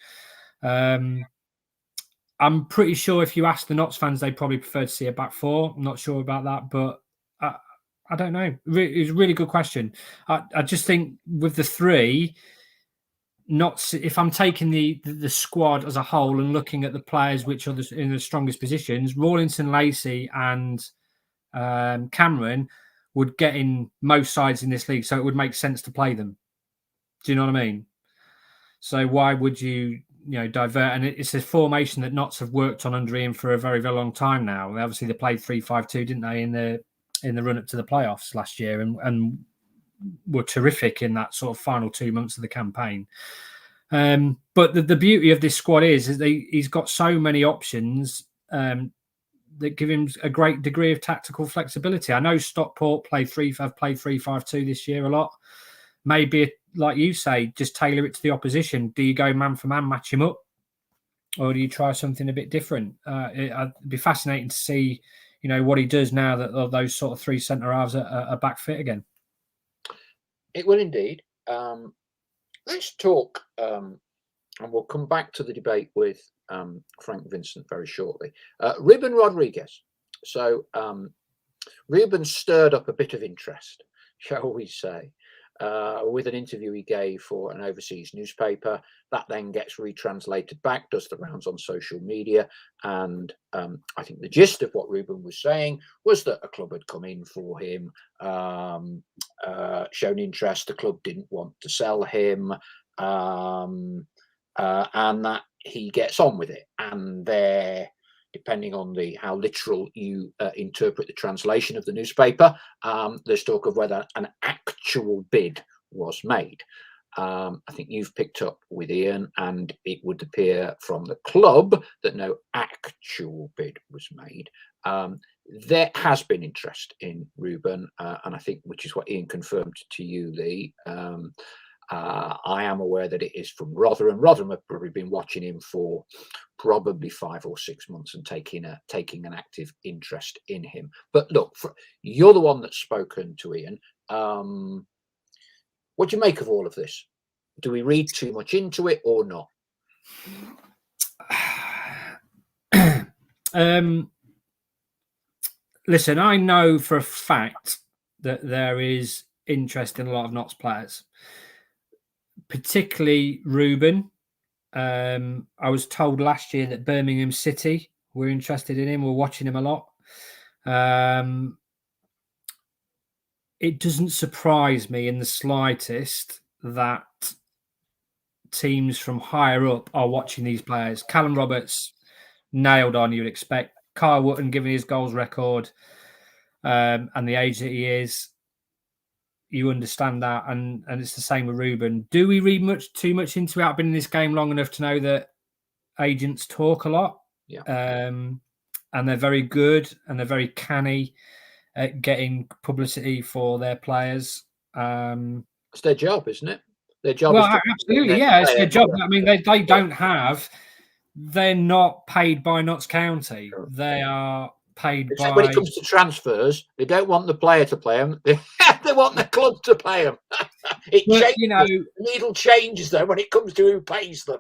I'm pretty sure if you ask the Notts fans, they'd probably prefer to see a back 4. I'm not sure about that, but I don't know. It's a really good question. I just think with the 3, Notts, if I'm taking the squad as a whole and looking at the players which are in the strongest positions, Rawlinson, Lacey and Cameron would get in most sides in this league, so it would make sense to play them. Do you know what I mean? So why would you divert? And it's a formation that Notts have worked on under Ian for a very, very long time now. Obviously, they played 3-5-2, didn't they, in the run up to the playoffs last year, and were terrific in that sort of final 2 months of the campaign. But the beauty of this squad is he's got so many options that give him a great degree of tactical flexibility. I know Stockport have played 3-5-2 this year a lot. Maybe, like you say, just tailor it to the opposition. Do you go man for man, match him up? Or do you try something a bit different? It'd be fascinating to see, what he does now that those sort of 3 centre halves are back fit again. It will indeed. Let's talk, and we'll come back to the debate with Frank Vincent very shortly. Reuben Rodriguez. So Reuben stirred up a bit of interest, shall we say, with an interview he gave for an overseas newspaper. That then gets retranslated back, does the rounds on social media, and I think the gist of what Reuben was saying was that a club had come in for him, shown interest. The club didn't want to sell him, and that he gets on with it. And there, depending on how literal you interpret the translation of the newspaper, there's talk of whether an actual bid was made. I think you've picked up with Ian, and it would appear from the club that no actual bid was made. There has been interest in Reuben, and I think, which is what Ian confirmed to you, Leigh. I am aware that it is from Rotherham. Rotherham have probably been watching him for probably 5 or 6 months and taking an active interest in him. But look, you're the one that's spoken to Ian. What do you make of all of this? Do we read too much into it or not? listen, I know for a fact that there is interest in a lot of Notts players, particularly Reuben. I was told last year that Birmingham City were interested in him. We're watching him a lot. It doesn't surprise me in the slightest that teams from higher up are watching these players. Callum Roberts nailed on, you would expect. Kyle Wootton, given his goals record and the age that he is, you understand that. And it's the same with Reuben. Do we read too much into it? I've been in this game long enough to know that agents talk a lot. Yeah. And they're very good and they're very canny at getting publicity for their players. It's their job, isn't it? Their job well, is to absolutely, yeah, it's their job. I mean, they don't have. They're not paid by Notts County. They are paid Except by. when it comes to transfers, they don't want the player to play them. They want the club to pay them. The needle changes though when it comes to who pays them.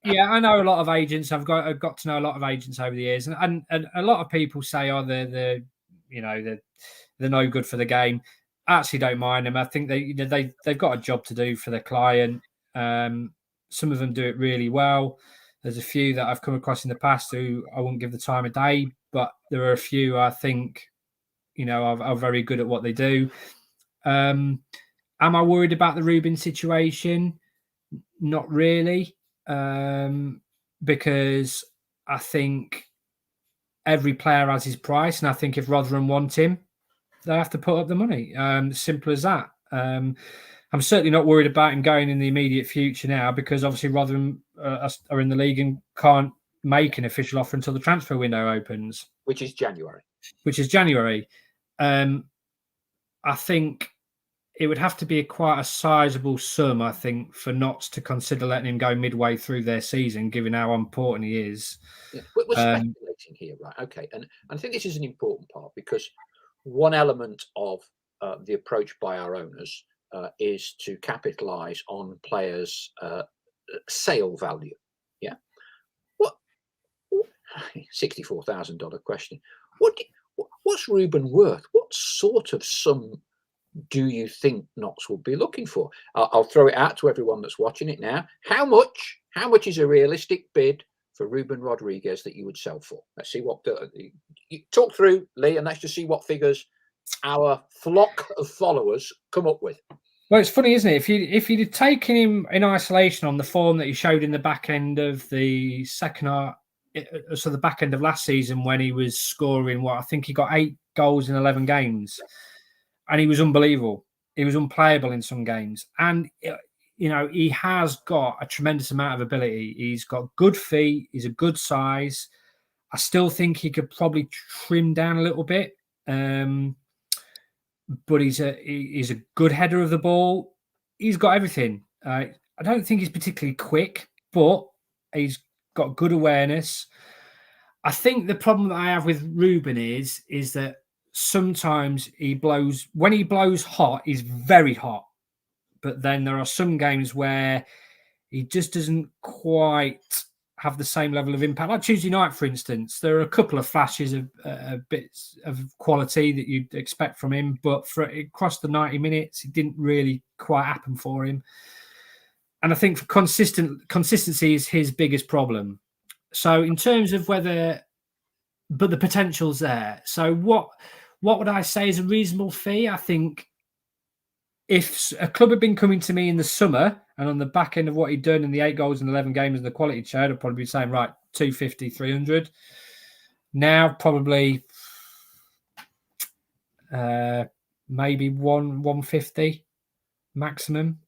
Yeah, I know a lot of agents. I've got to know a lot of agents over the years, and a lot of people say, "Oh, they're no good for the game." I actually don't mind them. I think they've got a job to do for their client. Some of them do it really well. There's a few that I've come across in the past who I wouldn't give the time of day, but there are a few I think, are very good at what they do. Am I worried about the Reuben situation? Not really, because I think every player has his price, and I think if Rotherham want him, they have to put up the money. Simple as that. I'm certainly not worried about him going in the immediate future now, because obviously Rotherham are in the league and can't make an official offer until the transfer window opens, which is January. I think it would have to be quite a sizable sum, I think, for Notts to consider letting him go midway through their season, given how important he is. Yeah, we're speculating here, right? Okay, and I think this is an important part, because one element of the approach by our owners is to capitalise on players' sale value. Yeah, what $64,000 question? What's Reuben worth? What sort of sum do you think Notts will be looking for? I'll throw it out to everyone that's watching it now. How much is a realistic bid for Reuben Rodriguez that you would sell for? Let's see what you talk through, Leigh, and let's just see what figures our flock of followers come up with. Well, it's funny, isn't it? If you'd have taken him in isolation on the form that he showed in the back end of the second half, so the back end of last season, when he was scoring, I think he got 8 goals in 11 games. And he was unbelievable. He was unplayable in some games. And, he has got a tremendous amount of ability. He's got good feet. He's a good size. I still think he could probably trim down a little bit. But he's a good header of the ball. He's got everything. I don't think he's particularly quick, but he's got good awareness. I think the problem that I have with Reuben is that sometimes when he blows hot, he's very hot. But then there are some games where he just doesn't quite have the same level of impact. Like Tuesday night, for instance, there are a couple of flashes of bits of quality that you'd expect from him, but across the 90 minutes, it didn't really quite happen for him. And I think consistency is his biggest problem. So in terms of but the potential's there. So what would I say is a reasonable fee? I think if a club had been coming to me in the summer and on the back end of what he'd done in the 8 goals in 11 games and the quality he'd showed, I'd probably be saying, right, 250, 300. Now, probably maybe 150 maximum.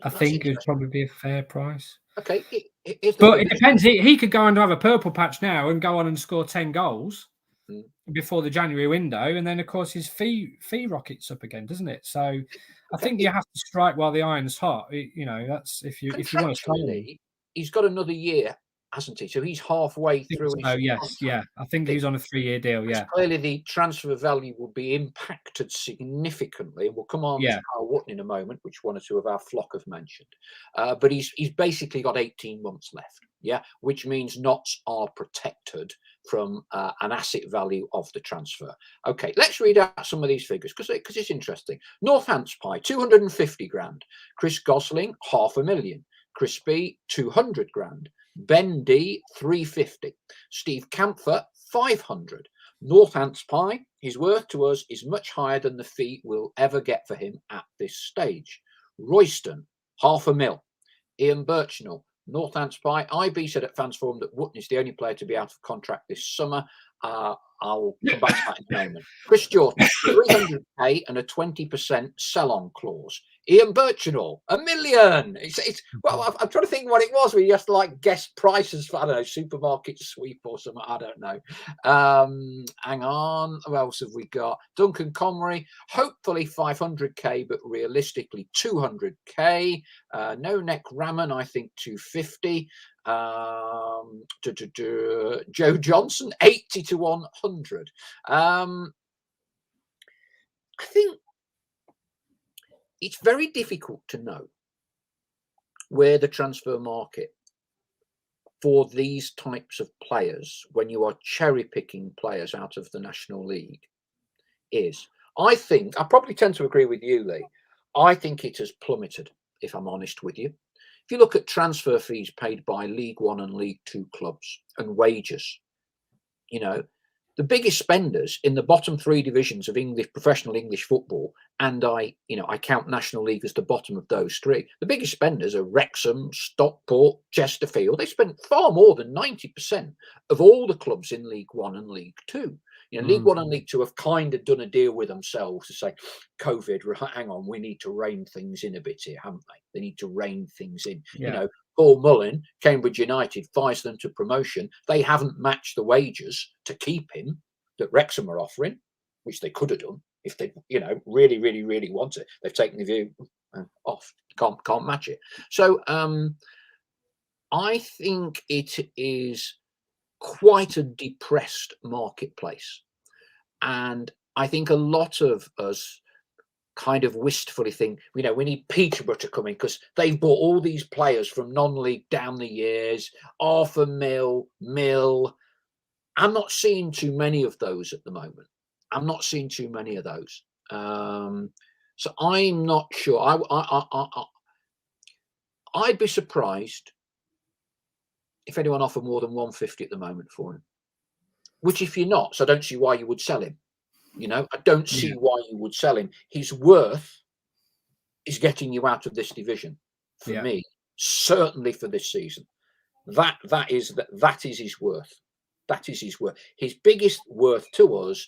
I think it would probably be a fair price. Okay. But it depends. He could go on to have a purple patch now and go on and score 10 goals before the January window, and then of course his fee rockets up again, doesn't it? So I think you have to strike while the iron's hot. That's if you want to say he's got another year, hasn't he? So he's halfway through. Oh yes, yeah. I think he's on a 3-year deal. Yeah. Clearly, the transfer value will be impacted significantly. We'll come on to Kyle Wootton in a moment, which one or two of our flock have mentioned. But he's basically got 18 months left. Yeah, which means Notts are protected from an asset value of the transfer. Okay, let's read out some of these figures because it's interesting. Northampton, 250 grand. Chris Gosling, 500,000. Chris B, 200 grand. Ben D, 350. Steve Camphor, 500. Northampton, his worth to us is much higher than the fee we'll ever get for him at this stage. Royston, 500,000. Ian Birchnell, Northampton, IB said at Fans Forum that Wootton is the only player to be out of contract this summer. I'll come back to that in a moment. Chris Jordan, 300k and a 20% sell-on clause. Ian Birchnell, 1 million. Well, I'm trying to think what it was. We just like guess prices for, I don't know, supermarket sweep or something. I don't know. Hang on. Who else have we got? Duncan Connery, hopefully 500k, but realistically 200k. No Neck Raman, I think 250. Joe Johnson, 80 to 100. I think it's very difficult to know where the transfer market for these types of players, when you are cherry picking players out of the National League, is. I probably tend to agree with you, Leigh. I think it has plummeted, if I'm honest with you. If you look at transfer fees paid by League One and League Two clubs and wages, you know, the biggest spenders in the bottom three divisions of professional English football, and I count National League as the bottom of those three. The biggest spenders are Wrexham, Stockport, Chesterfield. They spent far more than 90% of all the clubs in League One and League Two. League One and League Two have kind of done a deal with themselves to say, COVID, hang on, we need to rein things in a bit here, haven't they? They need to rein things in. Yeah. Paul Mullin, Cambridge United, fires them to promotion. They haven't matched the wages to keep him that Wrexham are offering, which they could have done if they, really, really, really want it. They've taken the view off, can't match it. So I think it is quite a depressed marketplace, and I think a lot of us kind of wistfully think, we need Peterborough to come in because they've bought all these players from non-league down the years, Arthur Mill. I'm not seeing too many of those at the moment. So I'm not sure. I'd be surprised if anyone offered more than 150 at the moment for him. Which, if you're not, so I don't see why you would sell him. I don't see why you would sell him. His worth is getting you out of this division for me, certainly for this season. That is his worth. That is his worth. His biggest worth to us,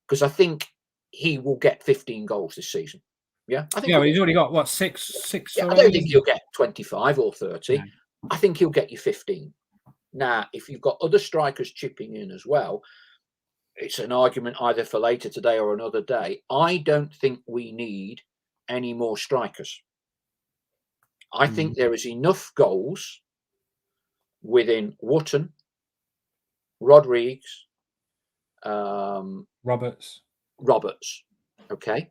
because I think he will get 15 goals this season. Yeah, I think. Yeah, he's already got what six. Yeah, I don't think he'll get 25 or 30. No. I think he'll get you 15. Now, if you've got other strikers chipping in as well, it's an argument either for later today or another day. I don't think we need any more strikers. I think there is enough goals within Wootton, Rodriguez, Roberts. Okay.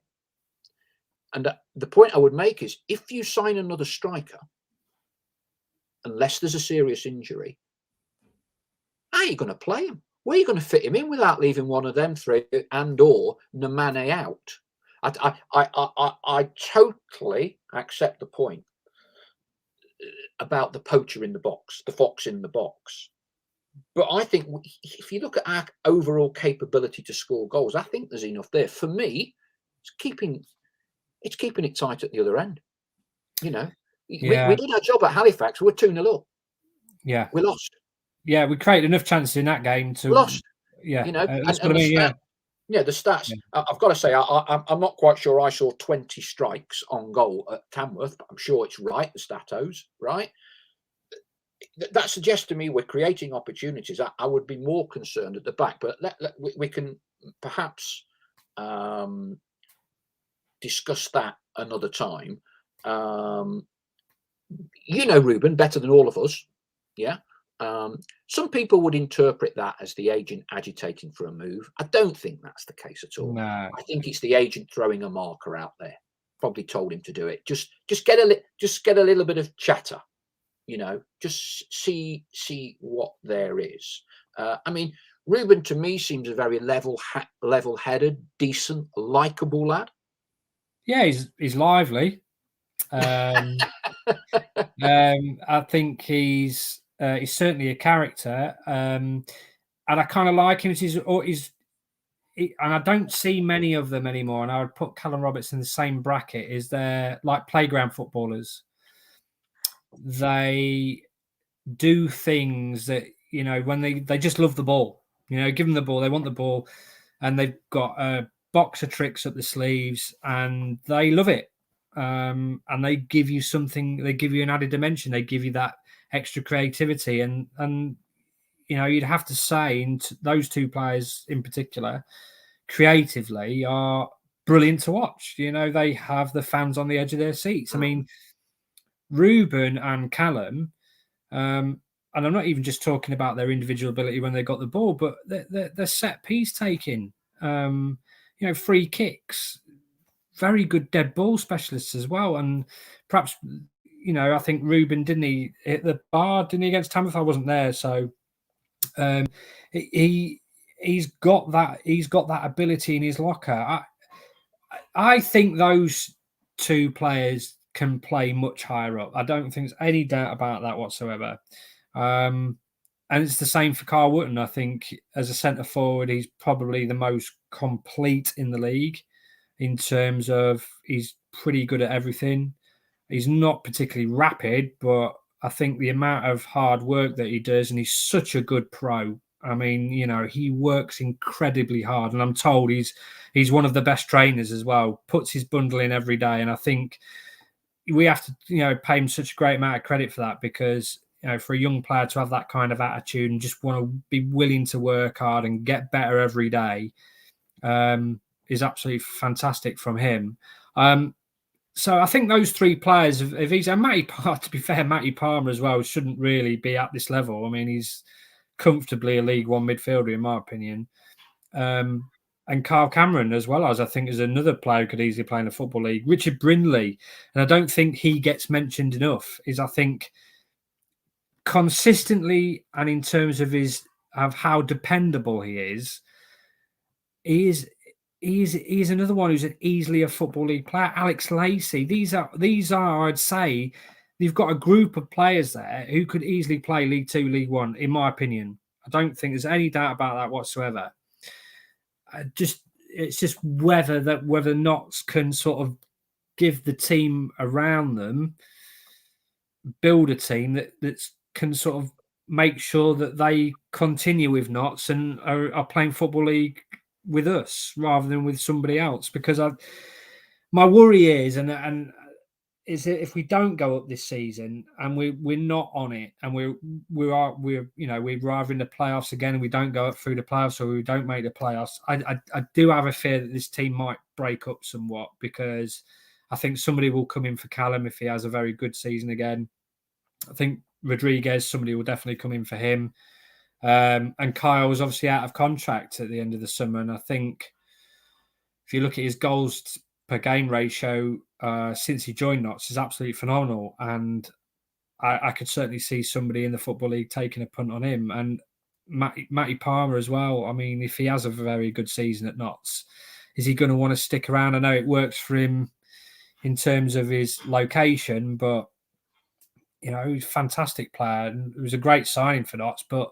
And the point I would make is, if you sign another striker, unless there's a serious injury, how are you going to play him? Where are you going to fit him in without leaving one of them three and or Nemane out? I totally accept the point about the poacher in the box, the fox in the box. But I think if you look at our overall capability to score goals, I think there's enough there. For me, it's keeping it tight at the other end. We did our job at Halifax. We're 2-0 up. Yeah, we lost. Yeah, we created enough chances in that game to lost. Yeah, the stats. Yeah. I've got to say, I'm not quite sure. I saw 20 strikes on goal at Tamworth, but I'm sure it's right. The statos, right? That suggests to me we're creating opportunities. I would be more concerned at the back, but we can perhaps discuss that another time. Reuben, better than all of us. Yeah. Some people would interpret that as the agent agitating for a move. I don't think that's the case at all. No. I think it's the agent throwing a marker out there. Probably told him to do it. Just get a little bit of chatter. Just see what there is. I mean, Reuben to me seems a very level-headed, decent, likable lad. Yeah, he's lively. I think he's certainly a character, and I kind of like him. And I don't see many of them anymore. And I would put Callum Roberts in the same bracket. Is they're like playground footballers. They do things that, when they just love the ball. Give them the ball, they want the ball, and they've got a box of tricks up the sleeves, and they love it. And they give you something. They give you an added dimension. They give you that extra creativity, and you'd have to say, those two players in particular, creatively, are brilliant to watch. They have the fans on the edge of their seats. I mean, Reuben and Callum. And I'm not even just talking about their individual ability when they got the ball, but their set piece taking, free kicks, very good dead ball specialists as well. And perhaps, I think Reuben, didn't he hit the bar, didn't he, against Tamworth? I wasn't there. So he's got that ability in his locker. I think those two players can play much higher up. I don't think there's any doubt about that whatsoever. And it's the same for Carl Wootton. I think as a centre forward, he's probably the most complete in the league in terms of he's pretty good at everything. He's not particularly rapid, but I think the amount of hard work that he does, and he's such a good pro. I mean, he works incredibly hard, and I'm told he's one of the best trainers as well. Puts his bundle in every day, and I think we have to, pay him such a great amount of credit for that, because for a young player to have that kind of attitude and just want to be willing to work hard and get better every day is absolutely fantastic from him. So I think those three players, if he's and Matty Palmer, to be fair, Matty Palmer as well shouldn't really be at this level. I mean, he's comfortably a League One midfielder in my opinion. And Carl Cameron as well, as I think is another player who could easily play in the Football League. Richard Brindley, and I don't think he gets mentioned enough, is I think consistently and in terms of how dependable he is he's another one who's easily a Football League player. Alex Lacey, these are I'd say you've got a group of players there who could easily play League Two, League One, in my opinion. I don't think there's any doubt about that whatsoever. It's just whether Notts can sort of give the team around them, build a team that can sort of make sure that they continue with Notts and are playing Football League with us rather than with somebody else. Because my worry is, and is that if we don't go up this season and we're not on it, and we're either in the playoffs again and we don't go up through the playoffs, or we don't make the playoffs, I do have a fear that this team might break up somewhat, because I think somebody will come in for Callum if he has a very good season again. I think Rodriguez, somebody will definitely come in for him. And Kyle was obviously out of contract at the end of the summer. And I think if you look at his goals per game ratio since he joined Notts, is absolutely phenomenal. And I could certainly see somebody in the Football League taking a punt on him. And Matty Palmer as well. I mean, if he has a very good season at Notts, is he going to want to stick around? I know it works for him in terms of his location, but he's a fantastic player, and it was a great signing for Notts. But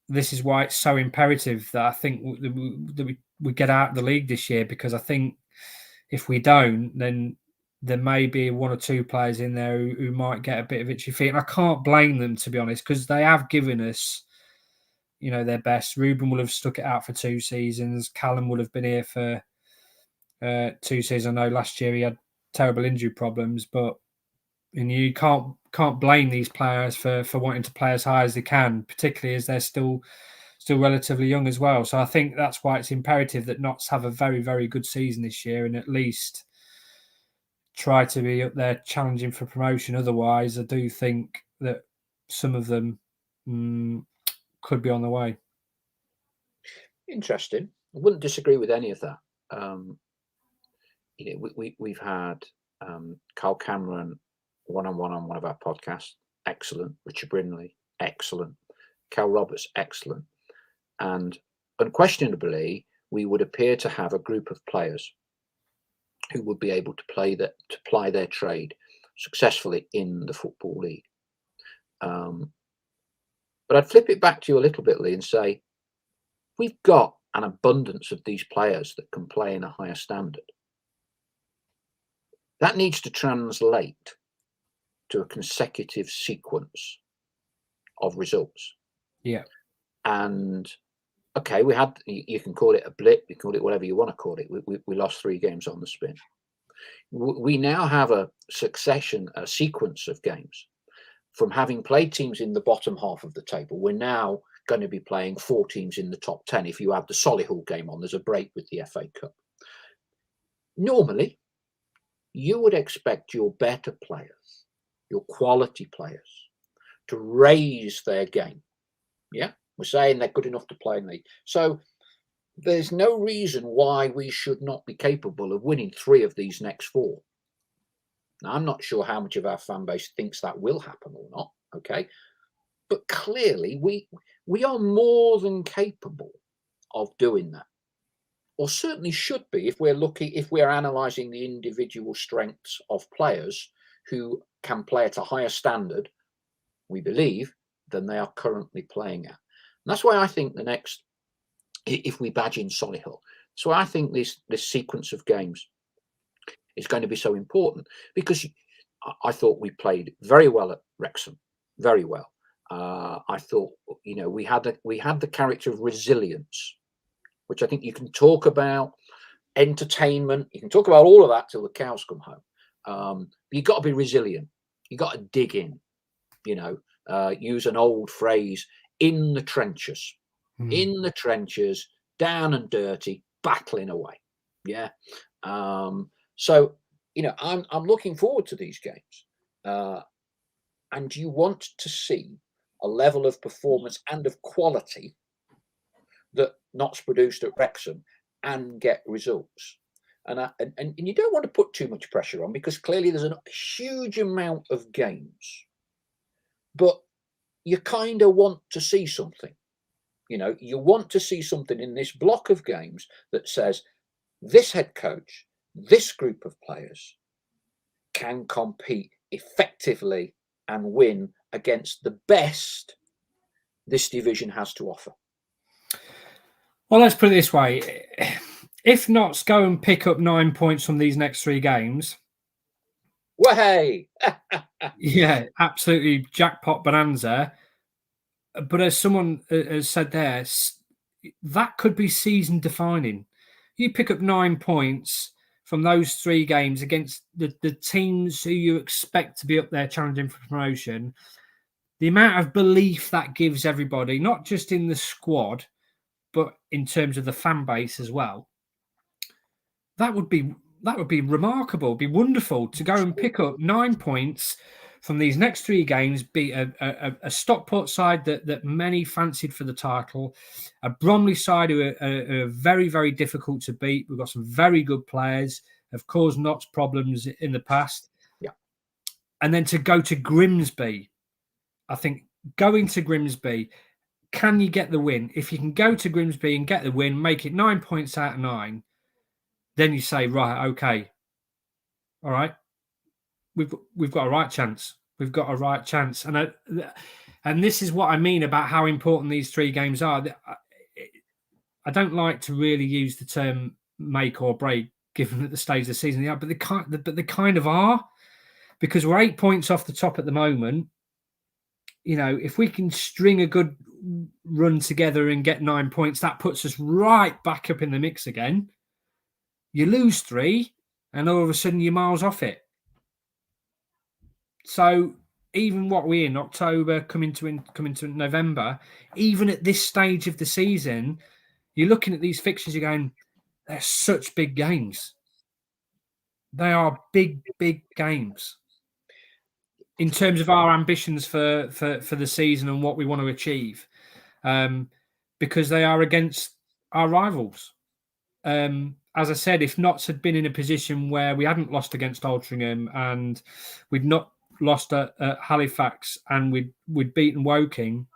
this is why it's so imperative that I think that we get out of the league this year, because I think if we don't, then there may be one or two players in there who might get a bit of itchy feet. And I can't blame them, to be honest, because they have given us, their best. Reuben will have stuck it out for 2 seasons. Callum will have been here for 2 seasons. I know last year he had terrible injury problems, but you can't blame these players for wanting to play as high as they can, particularly as they're still relatively young as well. So I think that's why it's imperative that Notts have a very, very good season this year and at least try to be up there challenging for promotion. Otherwise, I do think that some of them could be on the way. Interesting. I wouldn't disagree with any of that. We've had Carl Cameron one-on-one on one of our podcasts. Excellent. Richard Brindley. Excellent. Cal Roberts, excellent. And unquestionably, we would appear to have a group of players who would be able to ply their trade successfully in the Football League. But I'd flip it back to you a little bit, Leigh, and say, we've got an abundance of these players that can play in a higher standard. That needs to translate to a consecutive sequence of results. Yeah. And okay, you can call it a blip, you can call it whatever you want to call it. We lost 3 games on the spin. We now have a sequence of games. From having played teams in the bottom half of the table, we're now going to be playing 4 teams in the top 10. If you add the Solihull game on, there's a break with the FA Cup. Normally, you would expect your better players, your quality players, to raise their game. Yeah, we're saying they're good enough to play in the league. So there's no reason why we should not be capable of winning 3 of these next 4. Now, I'm not sure how much of our fan base thinks that will happen or not, okay? But clearly, we are more than capable of doing that, or certainly should be if we're analysing the individual strengths of players who can play at a higher standard, we believe, than they are currently playing at. And that's why I think if we badge in Solihull, so I think this sequence of games is going to be so important, because I thought we played very well at Wrexham, very well. I thought, we had the character of resilience, which I think you can talk about entertainment, you can talk about all of that till the cows come home. You've got to be resilient. You've got to dig in, use an old phrase, in the trenches, down and dirty, battling away. Yeah. So, I'm looking forward to these games. And you want to see a level of performance and of quality that Notts produced at Wrexham and get results. And you don't want to put too much pressure on, because clearly there's a huge amount of games. But you kind of want to see something. You want to see something in this block of games that says this head coach, this group of players can compete effectively and win against the best this division has to offer. Well, let's put it this way. If Notts go and pick up 9 points from these next 3 games, well, hey, yeah, absolutely jackpot bonanza. But as someone has said there, that could be season defining. You pick up 9 points from those 3 games against the teams who you expect to be up there challenging for promotion. The amount of belief that gives everybody, not just in the squad, but in terms of the fan base as well. That would be remarkable, be wonderful to go and pick up 9 points from these next 3 games, beat a Stockport side that many fancied for the title, a Bromley side who are very, very difficult to beat. We've got some very good players, have caused Notts problems in the past. Yeah. And then to go to Grimsby, I think going to Grimsby, can you get the win? If you can go to Grimsby and get the win, make it 9 points out of 9, then you say, right, okay, all right, we've got a right chance. We've got a right chance. And this is what I mean about how important these 3 games are. I don't like to really use the term make or break, given at the stage of the season they are, but they kind of are, because we're 8 points off the top at the moment. If we can string a good run together and get 9 points, that puts us right back up in the mix again. You lose 3, and all of a sudden you're miles off it. So even what we're in October, coming to November, even at this stage of the season, you're looking at these fixtures, you're going, they're such big games. They are big, big games in terms of our ambitions for the season and what we want to achieve, because they are against our rivals. As I said, if Notts had been in a position where we hadn't lost against Altrincham and we'd not lost at Halifax and we'd beaten Woking,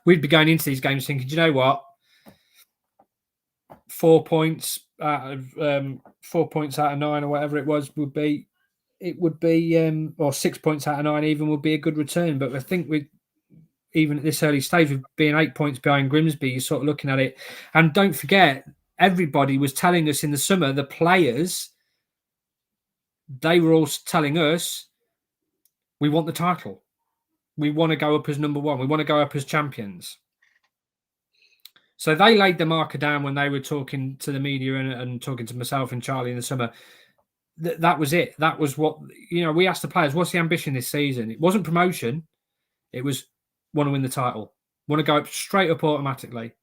we'd be going into these games thinking, do you know what? 4 points out of 4 points out of 9 or whatever it was would be, or 6 points out of 9 even would be a good return. But I think even at this early stage, with being 8 points behind Grimsby, you're sort of looking at it. And don't forget, everybody was telling us in the summer, the players, they were all telling us, we want the title. We want to go up as number one. We want to go up as champions. So they laid the marker down when they were talking to the media and talking to myself and Charlie in the summer. That was it. That was what, we asked the players, what's the ambition this season? It wasn't promotion. It was, want to win the title. Want to go up straight up automatically.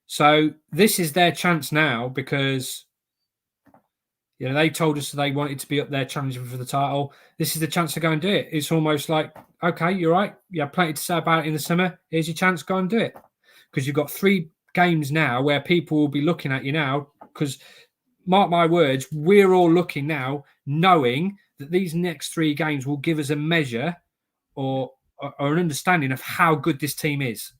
So this is their chance now because, they told us they wanted to be up there challenging for the title. This is the chance to go and do it. It's almost like, okay, you're right. You have plenty to say about it in the summer. Here's your chance. Go and do it. Because you've got 3 games now where people will be looking at you now. Because, mark my words, we're all looking now, knowing that these next 3 games will give us a measure or an understanding of how good this team is.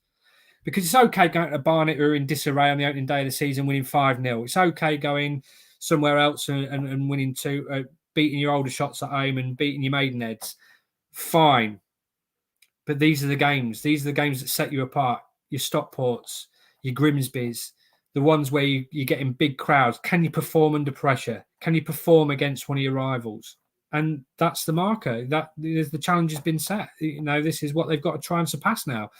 Because it's okay going to Barnet, who are in disarray on the opening day of the season, winning 5-0. It's okay going somewhere else and winning 2, beating your older shots at home and beating your Maidenheads. Fine. But these are the games. These are the games that set you apart. Your Stockports, your Grimsbys, the ones where you're getting big crowds. Can you perform under pressure? Can you perform against one of your rivals? And that's the marker. The challenge has been set. This is what they've got to try and surpass now.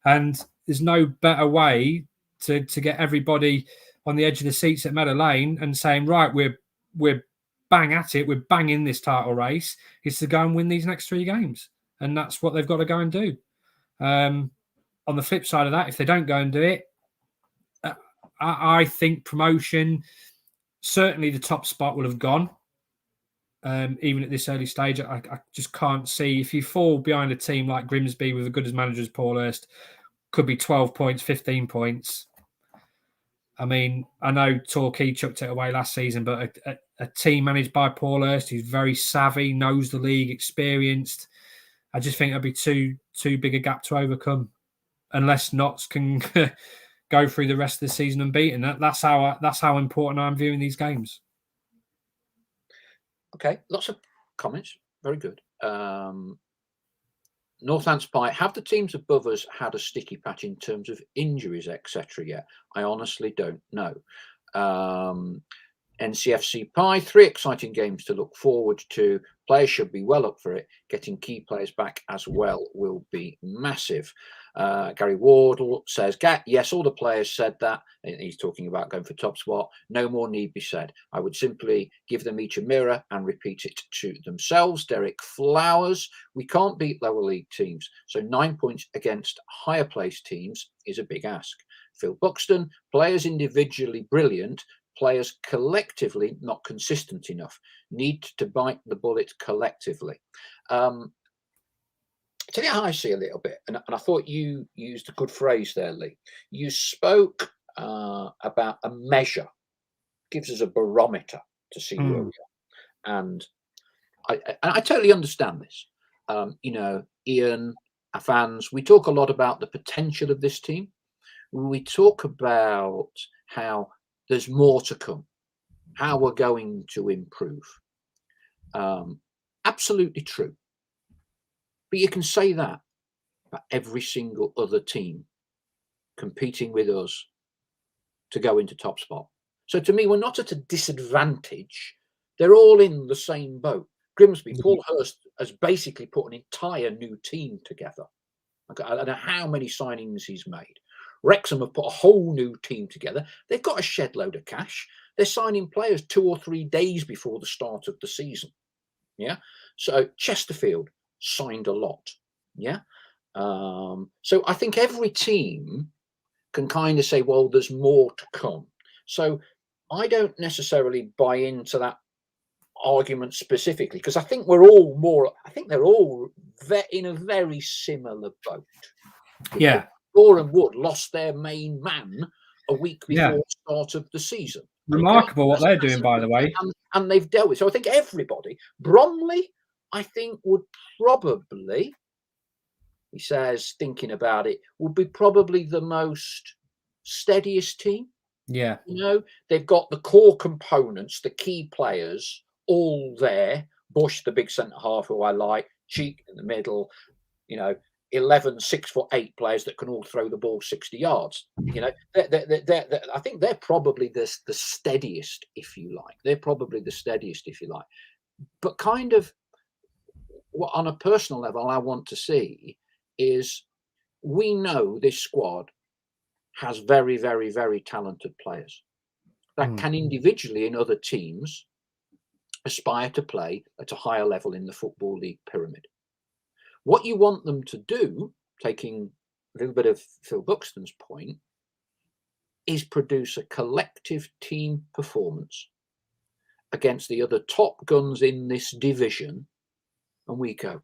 And there's no better way to get everybody on the edge of the seats at Meadow Lane and saying, right, we're bang at it, we're banging this title race, is to go and win these next 3 games. And that's what they've got to go and do. On the flip side of that, if they don't go and do it, I think promotion, certainly the top spot will have gone. Even at this early stage, I just can't see. If you fall behind a team like Grimsby with as good as manager as Paul Hurst, could be 12 points, 15 points. I mean, I know Torquay chucked it away last season, but a team managed by Paul Hurst who's very savvy, knows the league, experienced, I just think it'll be too big a gap to overcome unless Notts can go through the rest of the season unbeaten. That's how important I'm viewing these games. Okay, lots of comments. Very good. Northants Pie, have the teams above us had a sticky patch in terms of injuries, etc. yet? I honestly don't know. NCFC Pie, 3 exciting games to look forward to. Players should be well up for it. Getting key players back as well will be massive. Gary Wardle says, yes, all the players said that. He's talking about going for top spot. No more need be said. I would simply give them each a mirror and repeat it to themselves. Derek Flowers, we can't beat lower league teams. So 9 points against higher placed teams is a big ask. Phil Buxton, players individually brilliant. Players collectively not consistent enough. Need to bite the bullet collectively. Tell you how I see a little bit, and I thought you used a good phrase there, Leigh. You spoke about a measure, gives us a barometer to see where we are, and I totally understand this. Ian, our fans, we talk a lot about the potential of this team. We talk about how there's more to come, how we're going to improve. Absolutely true. But you can say that about every single other team competing with us to go into top spot. So to me, we're not at a disadvantage. They're all in the same boat. Grimsby, Paul Hurst has basically put an entire new team together. Okay, I don't know how many signings he's made. Wrexham have put a whole new team together. They've got a shed load of cash. They're signing players 2 or 3 days before the start of the season. Yeah. So Chesterfield signed a lot. Yeah. So I think every team can kind of say, well, there's more to come. So I don't necessarily buy into that argument specifically, because I think they're all in a very similar boat. Yeah. Boreham Wood lost their main man a week before the start of the season. Remarkable what they're doing, by the way. And they've dealt with. So I think everybody, Bromley, I think would probably he says, thinking about it, would be probably the most steadiest team. Yeah. You know, they've got the core components, the key players, all there. Bush, the big centre half, who I like, Cheek in the middle, 11 6'8" players that can all throw the ball 60 yards. I think they're probably the steadiest, if you like. They're probably the steadiest, if you like. But kind of what on a personal level I want to see is, we know this squad has very, very, very talented players that can individually in other teams aspire to play at a higher level in the Football League pyramid. What you want them to do, taking a little bit of Phil Buxton's point, is produce a collective team performance against the other top guns in this division, and we go,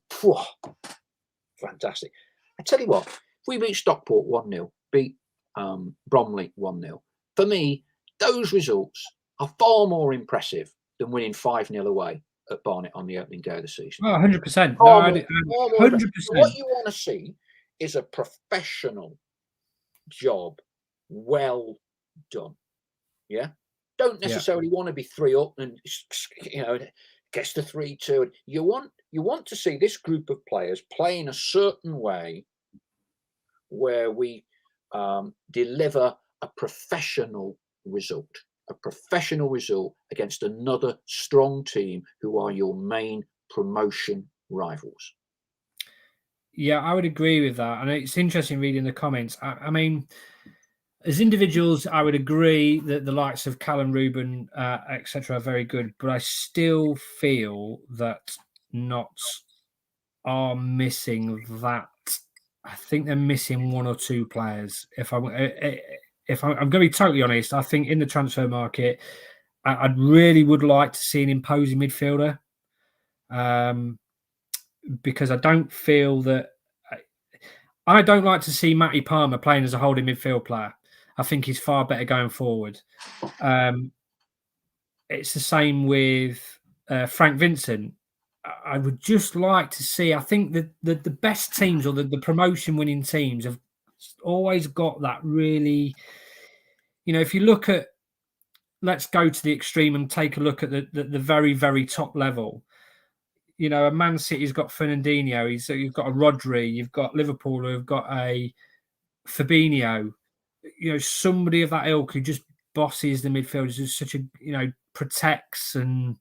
fantastic. I tell you what, if we beat Stockport 1-0, beat Bromley 1-0, for me, those results are far more impressive than winning 5-0 away at Barnet on the opening day of the season. 100%. No, 100%. What you want to see is a professional job, well done. Yeah, don't necessarily want to be 3 up and gets to 3-2. You want to see this group of players play in a certain way where we deliver a professional result against another strong team who are your main promotion rivals. Yeah, I would agree with that. And it's interesting reading the comments. I mean, as individuals, I would agree that the likes of Callum, Reuben, etc., are very good. But I still feel that Notts are missing that. I think they're missing 1 or 2 players. If I'm going to be totally honest, I think in the transfer market, I really would like to see an imposing midfielder, because I don't feel that. I don't like to see Matty Palmer playing as a holding midfield player. I think he's far better going forward. It's the same with Frank Vincent. I would just like to see. I think that the best teams, or the promotion winning teams, have always got that really. If you look at, let's go to the extreme and take a look at the very, very top level. A Man City's got Fernandinho. You've got a Rodri. You've got Liverpool who've got a Fabinho. Somebody of that ilk who just bosses the midfielders, who's such a protects and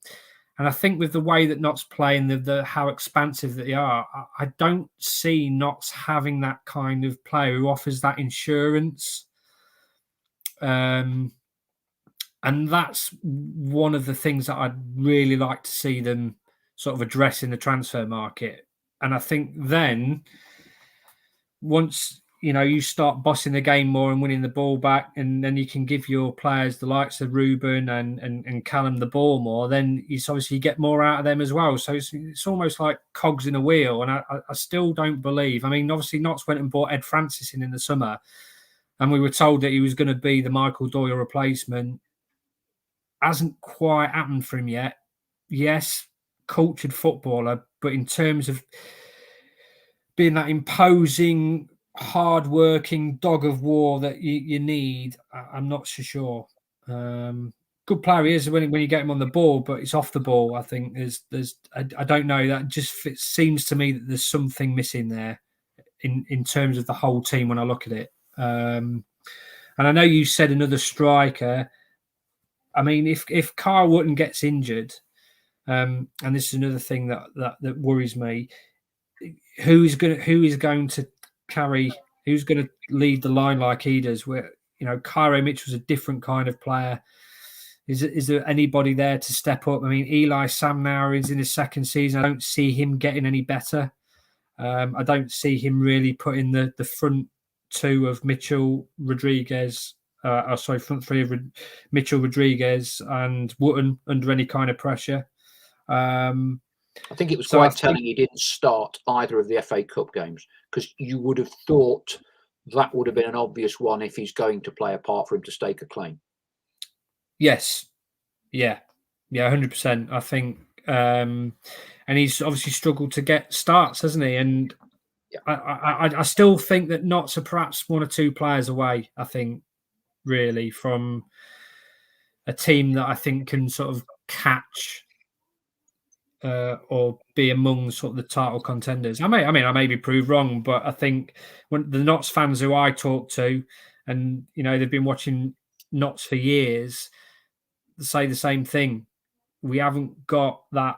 I think with the way that Notts play and the how expansive that they are, I don't see Notts having that kind of player who offers that insurance. And that's one of the things that I'd really like to see them sort of address in the transfer market. And I think then once you start bossing the game more and winning the ball back, and then you can give your players the likes of Reuben and Callum the ball more, then you obviously get more out of them as well. So it's almost like cogs in a wheel. And I still don't believe. I mean, obviously Notts went and bought Ed Francis in the summer, and we were told that he was going to be the Michael Doyle replacement. Hasn't quite happened for him yet. Yes, cultured footballer, but in terms of being that imposing, hard-working dog of war that you need, I'm not so sure. Good player he is when you get him on the ball, but it's off the ball. I think I don't know. That just seems to me that there's something missing there in terms of the whole team when I look at it. And I know you said another striker. I mean, if Kyle Wootton gets injured, and this is another thing that worries me, who is going to lead the line like he does? Where Cairo Mitchell's a different kind of player. Is there anybody there to step up? I mean, Eli Sam now is in his second season. I don't see him getting any better. I don't see him really putting the front two of Mitchell, Rodriguez. Front three of Mitchell, Rodriguez, and Wootton under any kind of pressure. I think it was quite telling he didn't start either of the FA Cup games, because you would have thought that would have been an obvious one if he's going to play a part for him to stake a claim. Yes. Yeah, 100%. I think, and he's obviously struggled to get starts, hasn't he? And I still think that Notts are perhaps one or two players away, I think, really, from a team that I think can sort of catch or be among sort of the title contenders. I may be proved wrong, but I think when the Notts fans who I talk to, and they've been watching Notts for years, say the same thing. We haven't got that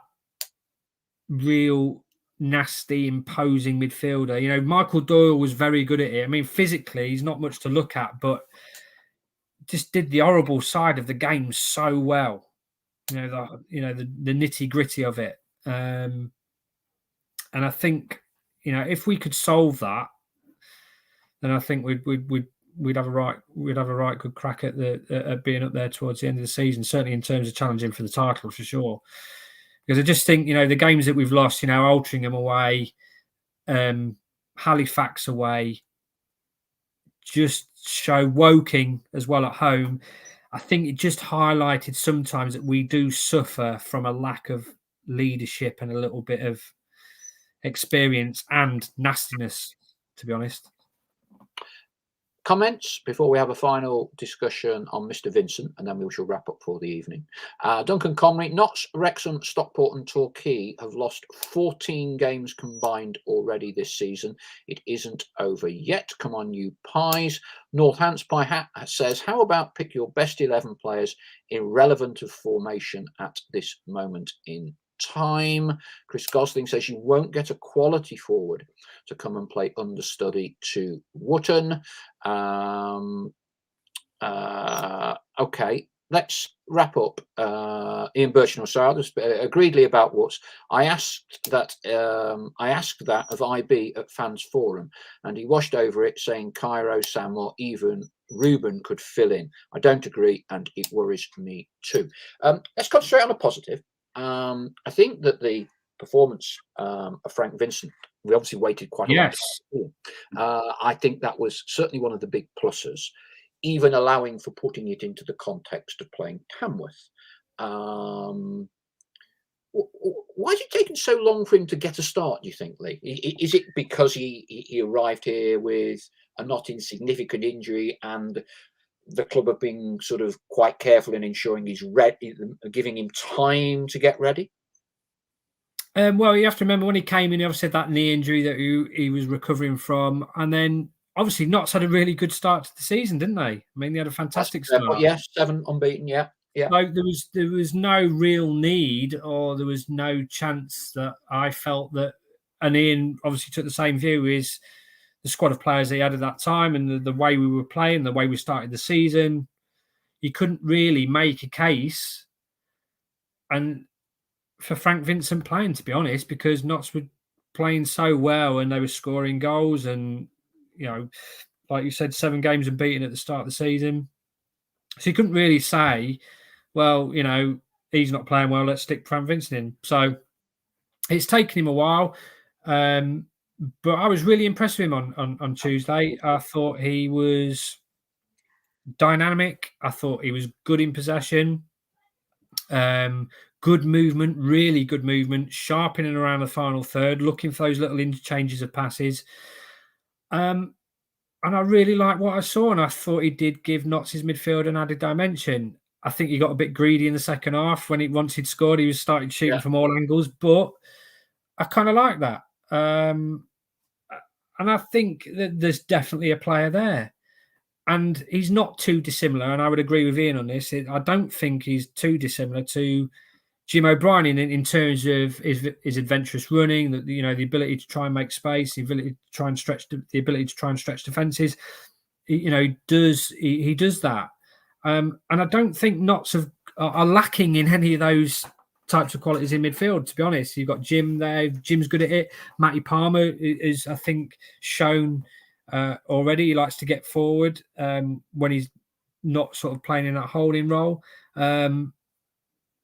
real nasty, imposing midfielder. Michael Doyle was very good at it. I mean, physically, he's not much to look at, but just did the horrible side of the game so well. The nitty gritty of it. And I think, if we could solve that, then I think we'd have a right good crack at being up there towards the end of the season. Certainly in terms of challenging for the title, for sure. Because I just think, the games that we've lost, Altrincham away, Halifax away, just show Woking as well at home. I think it just highlighted sometimes that we do suffer from a lack of leadership and a little bit of experience and nastiness, to be honest. Comments before we have a final discussion on Mr. Vincent, and then we shall wrap up for the evening. Duncan Connery, Notts, Wrexham, Stockport and Torquay have lost 14 games combined already this season. It isn't over yet. Come on, you pies. Northants Pie Hat says, how about pick your best 11 players irrelevant of formation at this moment in time? Chris Gosling says you won't get a quality forward to come and play understudy to Wootton. Okay, let's wrap up. Ian Birchnell, sorry, agreedly about Woods. I asked that of IB at Fans Forum, and he washed over it, saying Cairo, Sam, or even Reuben could fill in. I don't agree, and it worries me too. Let's concentrate on a positive. I think that the performance of Frank Vincent, we obviously waited quite a while. I think that was certainly one of the big pluses, even allowing for putting it into the context of playing Tamworth. Why is it taking so long for him to get a start, do you think, Leigh? Is it because he arrived here with a not insignificant injury and the club have been sort of quite careful in ensuring he's ready, giving him time to get ready? Well, you have to remember when he came in, he obviously had that knee injury that he was recovering from. And then obviously Notts had a really good start to the season, didn't they? I mean, they had a fantastic start. Yes, 7 unbeaten, yeah. So there was no real need, or there was no chance that I felt that, and Ian obviously took the same view, is the squad of players he had at that time and the way we were playing, the way we started the season, you couldn't really make a case and for Frank Vincent playing, to be honest, because Notts were playing so well and they were scoring goals and, like you said, 7 games unbeaten at the start of the season. So you couldn't really say, well, he's not playing well, let's stick Frank Vincent in. So it's taken him a while. But I was really impressed with him on Tuesday. I thought he was dynamic. I thought he was good in possession. Good movement, really good movement, sharp in and around the final third, looking for those little interchanges of passes. And I really liked what I saw, and I thought he did give Notts' midfield an added dimension. I think he got a bit greedy in the second half. Once he'd scored, he was starting shooting from all angles, but I kind of like that. And I think that there's definitely a player there. And he's not too dissimilar, and I would agree with Ian on this. I don't think he's too dissimilar to Jim O'Brien in terms of his adventurous running, the ability to try and make space, the ability to try and stretch defences. He does that. And I don't think Notts are lacking in any of those types of qualities in midfield, to be honest. You've got Jim there. Jim's good at it. Matty Palmer is, I think, shown already. He likes to get forward when he's not sort of playing in that holding role.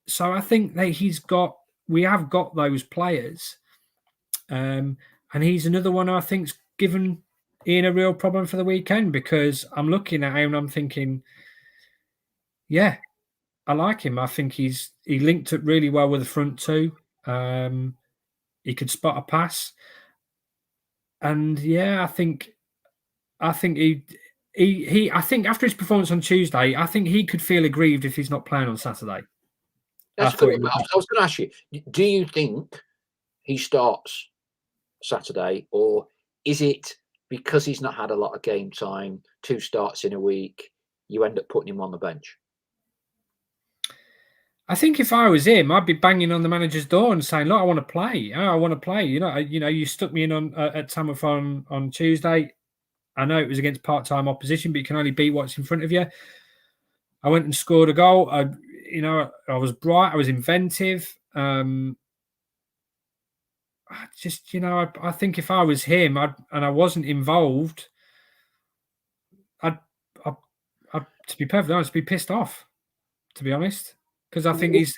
So I think that we have got those players. And he's another one I think's given Ian a real problem for the weekend, because I'm looking at him and I'm thinking, yeah, I like him. I think he linked up really well with the front two. He could spot a pass. And yeah, I think he I think after his performance on Tuesday, I think he could feel aggrieved if he's not playing on Saturday. That's a good one. I was going to ask you, do you think he starts Saturday, or is it because he's not had a lot of game time, 2 starts in a week, you end up putting him on the bench? I think if I was him, I'd be banging on the manager's door and saying, "Look, I want to play. I want to play. You stuck me in on at Tamworth on Tuesday. I know it was against part-time opposition, but you can only beat what's in front of you. I went and scored a goal. I was bright. I was inventive. I think if I was him, and I wasn't involved, I'd to be perfectly honest, be pissed off. To be honest, because I think he's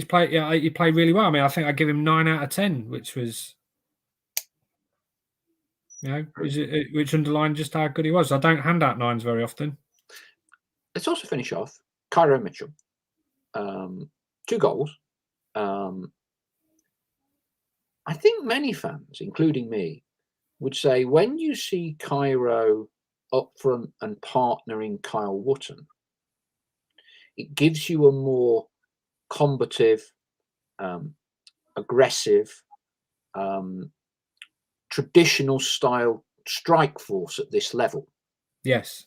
played. Yeah, he played really well. I mean, I think I give him 9 out of 10, which was, which underlined just how good he was. I don't hand out 9s very often. Let's also finish off Cairo Mitchell. 2 goals. I think many fans, including me, would say when you see Cairo up front and partnering Kyle Wootton, it gives you a more combative, aggressive, traditional style strike force at this level. Yes.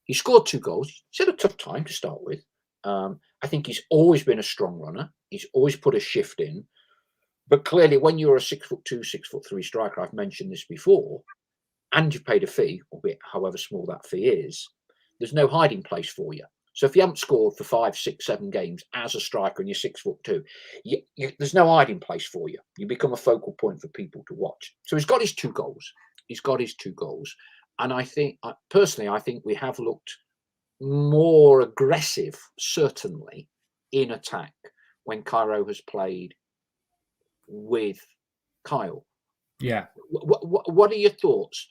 He scored 2 goals. He's had a tough time to start with. I think he's always been a strong runner. He's always put a shift in. But clearly, when you're a 6'2", 6'3" striker, I've mentioned this before, and you've paid a fee, albeit however small that fee is, there's no hiding place for you. So if you haven't scored for 5, 6, 7 games as a striker and you're 6'2", there's no hiding place for you. You become a focal point for people to watch. So he's got his 2 goals. And I think, personally, I think we have looked more aggressive, certainly, in attack when Cairo has played with Kyle. Yeah. What are your thoughts?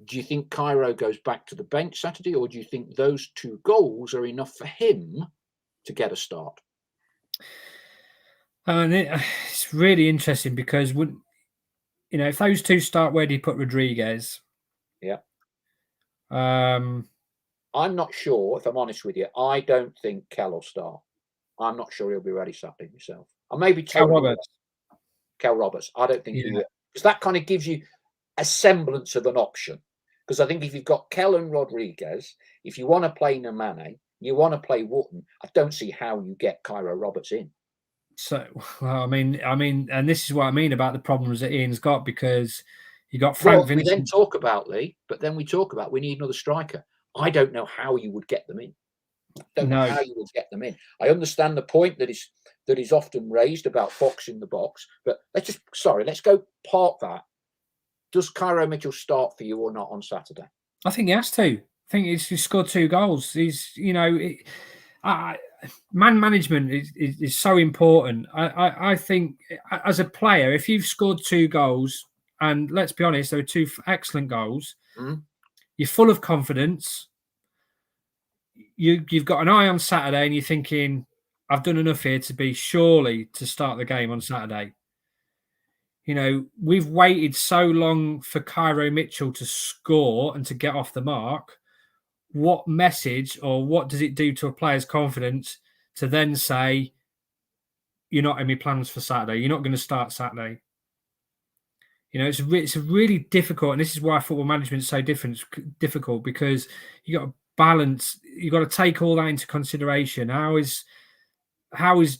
Do you think Cairo goes back to the bench Saturday, or do you think those 2 goals are enough for him to get a start? And it's really interesting because if those 2 start, where do you put Rodriguez? Yeah. I'm not sure, if I'm honest with you. I don't think Kell will start. I'm not sure he'll be ready Saturday myself. I may be Kell Roberts. Kell Roberts. I don't think he will. Because that kind of gives you a semblance of an option. Because I think if you've got Kell and Rodriguez, if you want to play Nemane, you want to play Wootton, I don't see how you get Cairo Roberts in. So, well, I mean, and this is what I mean about the problems that Ian's got, because you got Frank Vincent. We then talk about Leigh, but then we talk about we need another striker. I don't know how you would get them in. I understand the point that is often raised about box in the box, but let's go park that. Does Cairo Mitchell start for you or not on Saturday? I think he has to. I think he's scored 2 goals. He's, man management is so important. I think as a player, if you've scored 2 goals, and let's be honest, there were 2 excellent goals, you're full of confidence. You've got an eye on Saturday, and you're thinking, I've done enough here to be surely to start the game on Saturday. We've waited so long for Cairo Mitchell to score and to get off the mark. What message, or what does it do to a player's confidence to then say, you're not in my plans for Saturday, you're not going to start Saturday? It's a really difficult, and this is why football management is so difficult, because you got to balance, you got to take all that into consideration. How is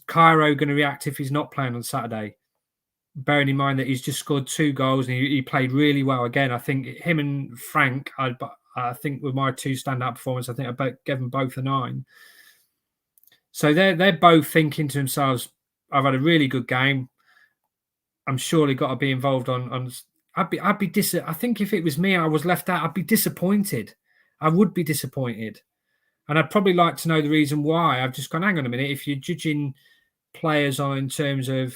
Cairo going to react if he's not playing on Saturday? Bearing in mind that he's just scored 2 goals and he played really well again. I think him and Frank, I think with my 2 standout performances, I think I gave them both a 9. So they're both thinking to themselves, I've had a really good game. I'm surely got to be involved on. I think if it was me, I was left out, I'd be disappointed. I would be disappointed, and I'd probably like to know the reason why. I've just gone, hang on a minute. If you're judging players on in terms of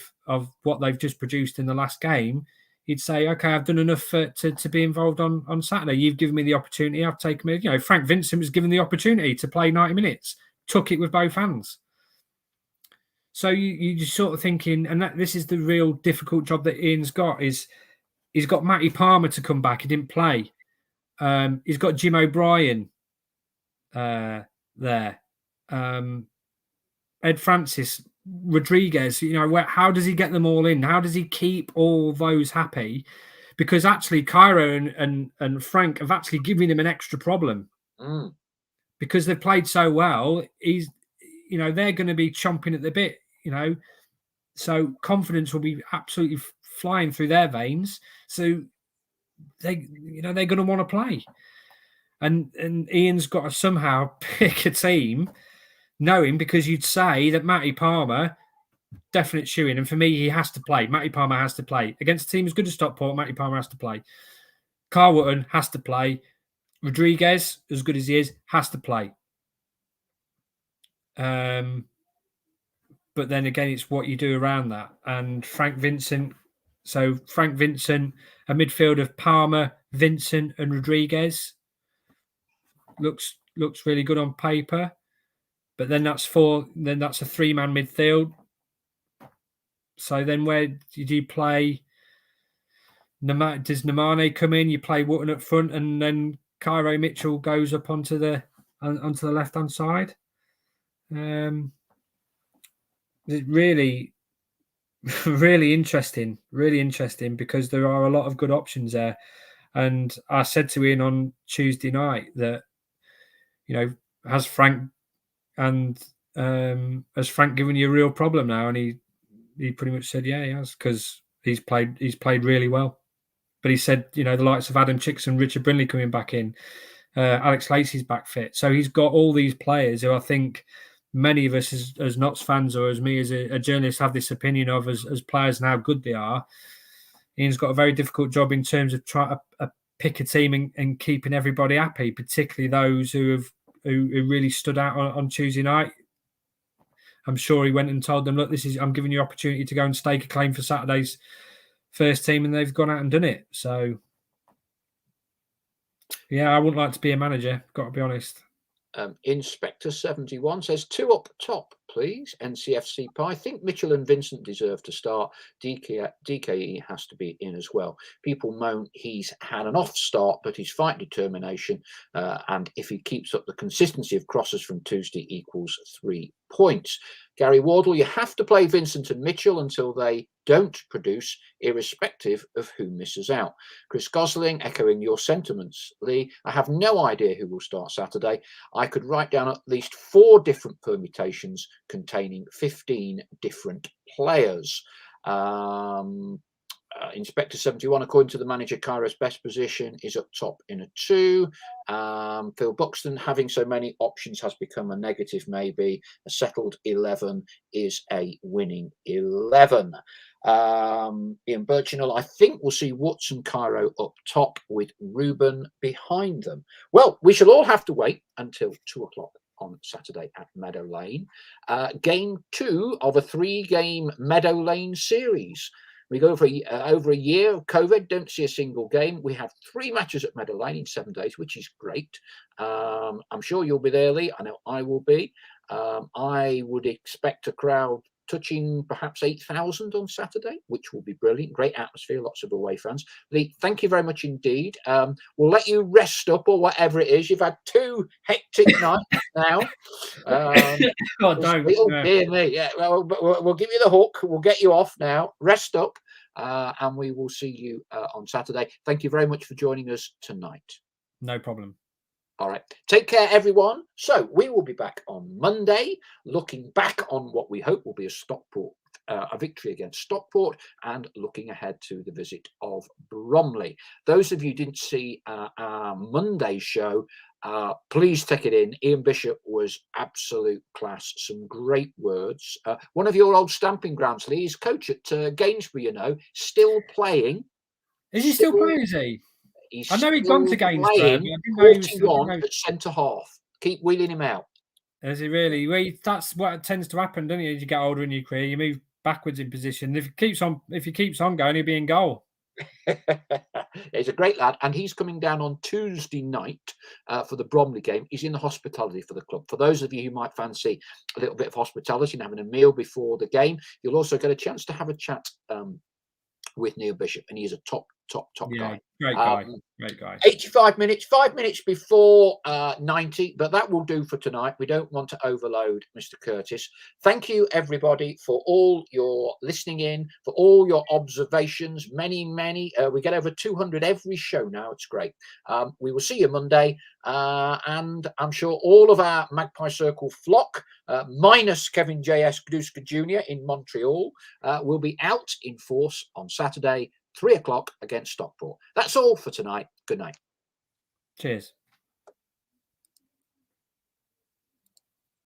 what they've just produced in the last game, you'd say, okay, I've done enough to be involved on Saturday. You've given me the opportunity. I've taken me. Frank Vincent was given the opportunity to play 90 minutes, took it with both hands. So you just sort of thinking, and this is the real difficult job that Ian's got, is He's got Matty Palmer to come back. He didn't play. He's got Jim O'Brien there. Ed Francis, Rodriguez. How does he get them all in? How does he keep all those happy? Because actually, Cairo and Frank have actually given him an extra problem because they've played so well. They're going to be chomping at the bit. So confidence will be absolutely flying through their veins. So they're going to want to play. And Ian's got to somehow pick a team, knowing, because you'd say that Matty Palmer, definite shoe-in. And for me, he has to play. Matty Palmer has to play. Against a team as good as Stockport, Matty Palmer has to play. Carl Wootton has to play. Rodriguez, as good as he is, has to play. But then again, it's what you do around that. And Frank Vincent, a midfield of Palmer, Vincent and Rodriguez looks really good on paper. But then that's a three-man midfield. So then where do you play? Does Namane come in? You play Wootton up front, and then Cairo Mitchell goes up onto the left-hand side. It's really, really interesting. Really interesting, because there are a lot of good options there. And I said to Ian on Tuesday night that, has Frank given you a real problem now? And he pretty much said, yeah, he has, because he's played really well. But he said, the likes of Adam Chicks and Richard Brindley coming back in, Alex Lacey's back fit. So he's got all these players who I think many of us as Notts fans, or as me as a journalist, have this opinion of as players and how good they are. Ian's got a very difficult job in terms of trying to pick a team and keeping everybody happy, particularly those who really stood out on Tuesday night. I'm sure he went and told them, look, I'm giving you opportunity to go and stake a claim for Saturday's first team, and they've gone out and done it. So, yeah, I wouldn't like to be a manager, got to be honest. Inspector 71 says 2 up top, please. NCFC Pie. I think Mitchell and Vincent deserve to start. DKE has to be in as well. People moan he's had an off start, but his fight determination, and if he keeps up the consistency of crosses from Tuesday, equals 3 points. Gary Wardle, you have to play Vincent and Mitchell until they don't produce, irrespective of who misses out. Chris Gosling, echoing your sentiments. Leigh, I have no idea who will start Saturday. I could write down at least 4 different permutations containing 15 different players. Inspector 71, according to the manager, Cairo's best position is up top in a 2. Phil Buxton, having so many options has become a negative, maybe. A settled 11 is a winning 11. Ian Birchinall, I think we'll see Woods and Cairo up top with Reuben behind them. Well, we shall all have to wait until 2 o'clock on Saturday at Meadow Lane. Game 2 of a 3-game Meadow Lane series. We go for over a year of COVID, don't see a single game. We have 3 matches at Meadow Lane in 7 days, which is great. I'm sure you'll be there, Leigh. I know I will be. I would expect a crowd touching perhaps 8,000 on Saturday, which will be brilliant. Great atmosphere, lots of away fans. Leigh, thank you very much indeed. We'll let you rest up or whatever it is. You've had 2 hectic nights now. Dear me. Yeah, well, we'll give you the hook. We'll get you off now. Rest up, and we will see you on Saturday. Thank you very much for joining us tonight. No problem. All right. Take care, everyone. So we will be back on Monday, looking back on what we hope will be a victory against Stockport, and looking ahead to the visit of Bromley. Those of you who didn't see our Monday show, please take it in. Ian Bishop was absolute class. Some great words. One of your old stamping grounds, Leigh, is coach at Gainsbury, still playing. Is he still playing, is he? I know he'd gone to Gainsbury. 41 at centre half. Keep wheeling him out. Is he really? Well, that's what tends to happen, doesn't it? As you get older in your career, you move backwards in position. If he keeps on going, he'll be in goal. He's a great lad, and he's coming down on Tuesday night for the Bromley game. He's in the hospitality for the club. For those of you who might fancy a little bit of hospitality and having a meal before the game, you'll also get a chance to have a chat with Neil Bishop, and he is a top top Yeah, guy. great guy. Great guy. 85 minutes, 5 minutes before 90, but that will do for tonight. We don't want to overload Mr. Curtis. Thank you, everybody, for all your listening in, for all your observations. Many. We get over 200 every show now. It's great. We will see you Monday, and I'm sure all of our Magpie Circle flock, minus Kevin J.S. Gduska Jr. in Montreal, will be out in force on Saturday, 3 o'clock against Stockport. That's all for tonight. Good night. Cheers.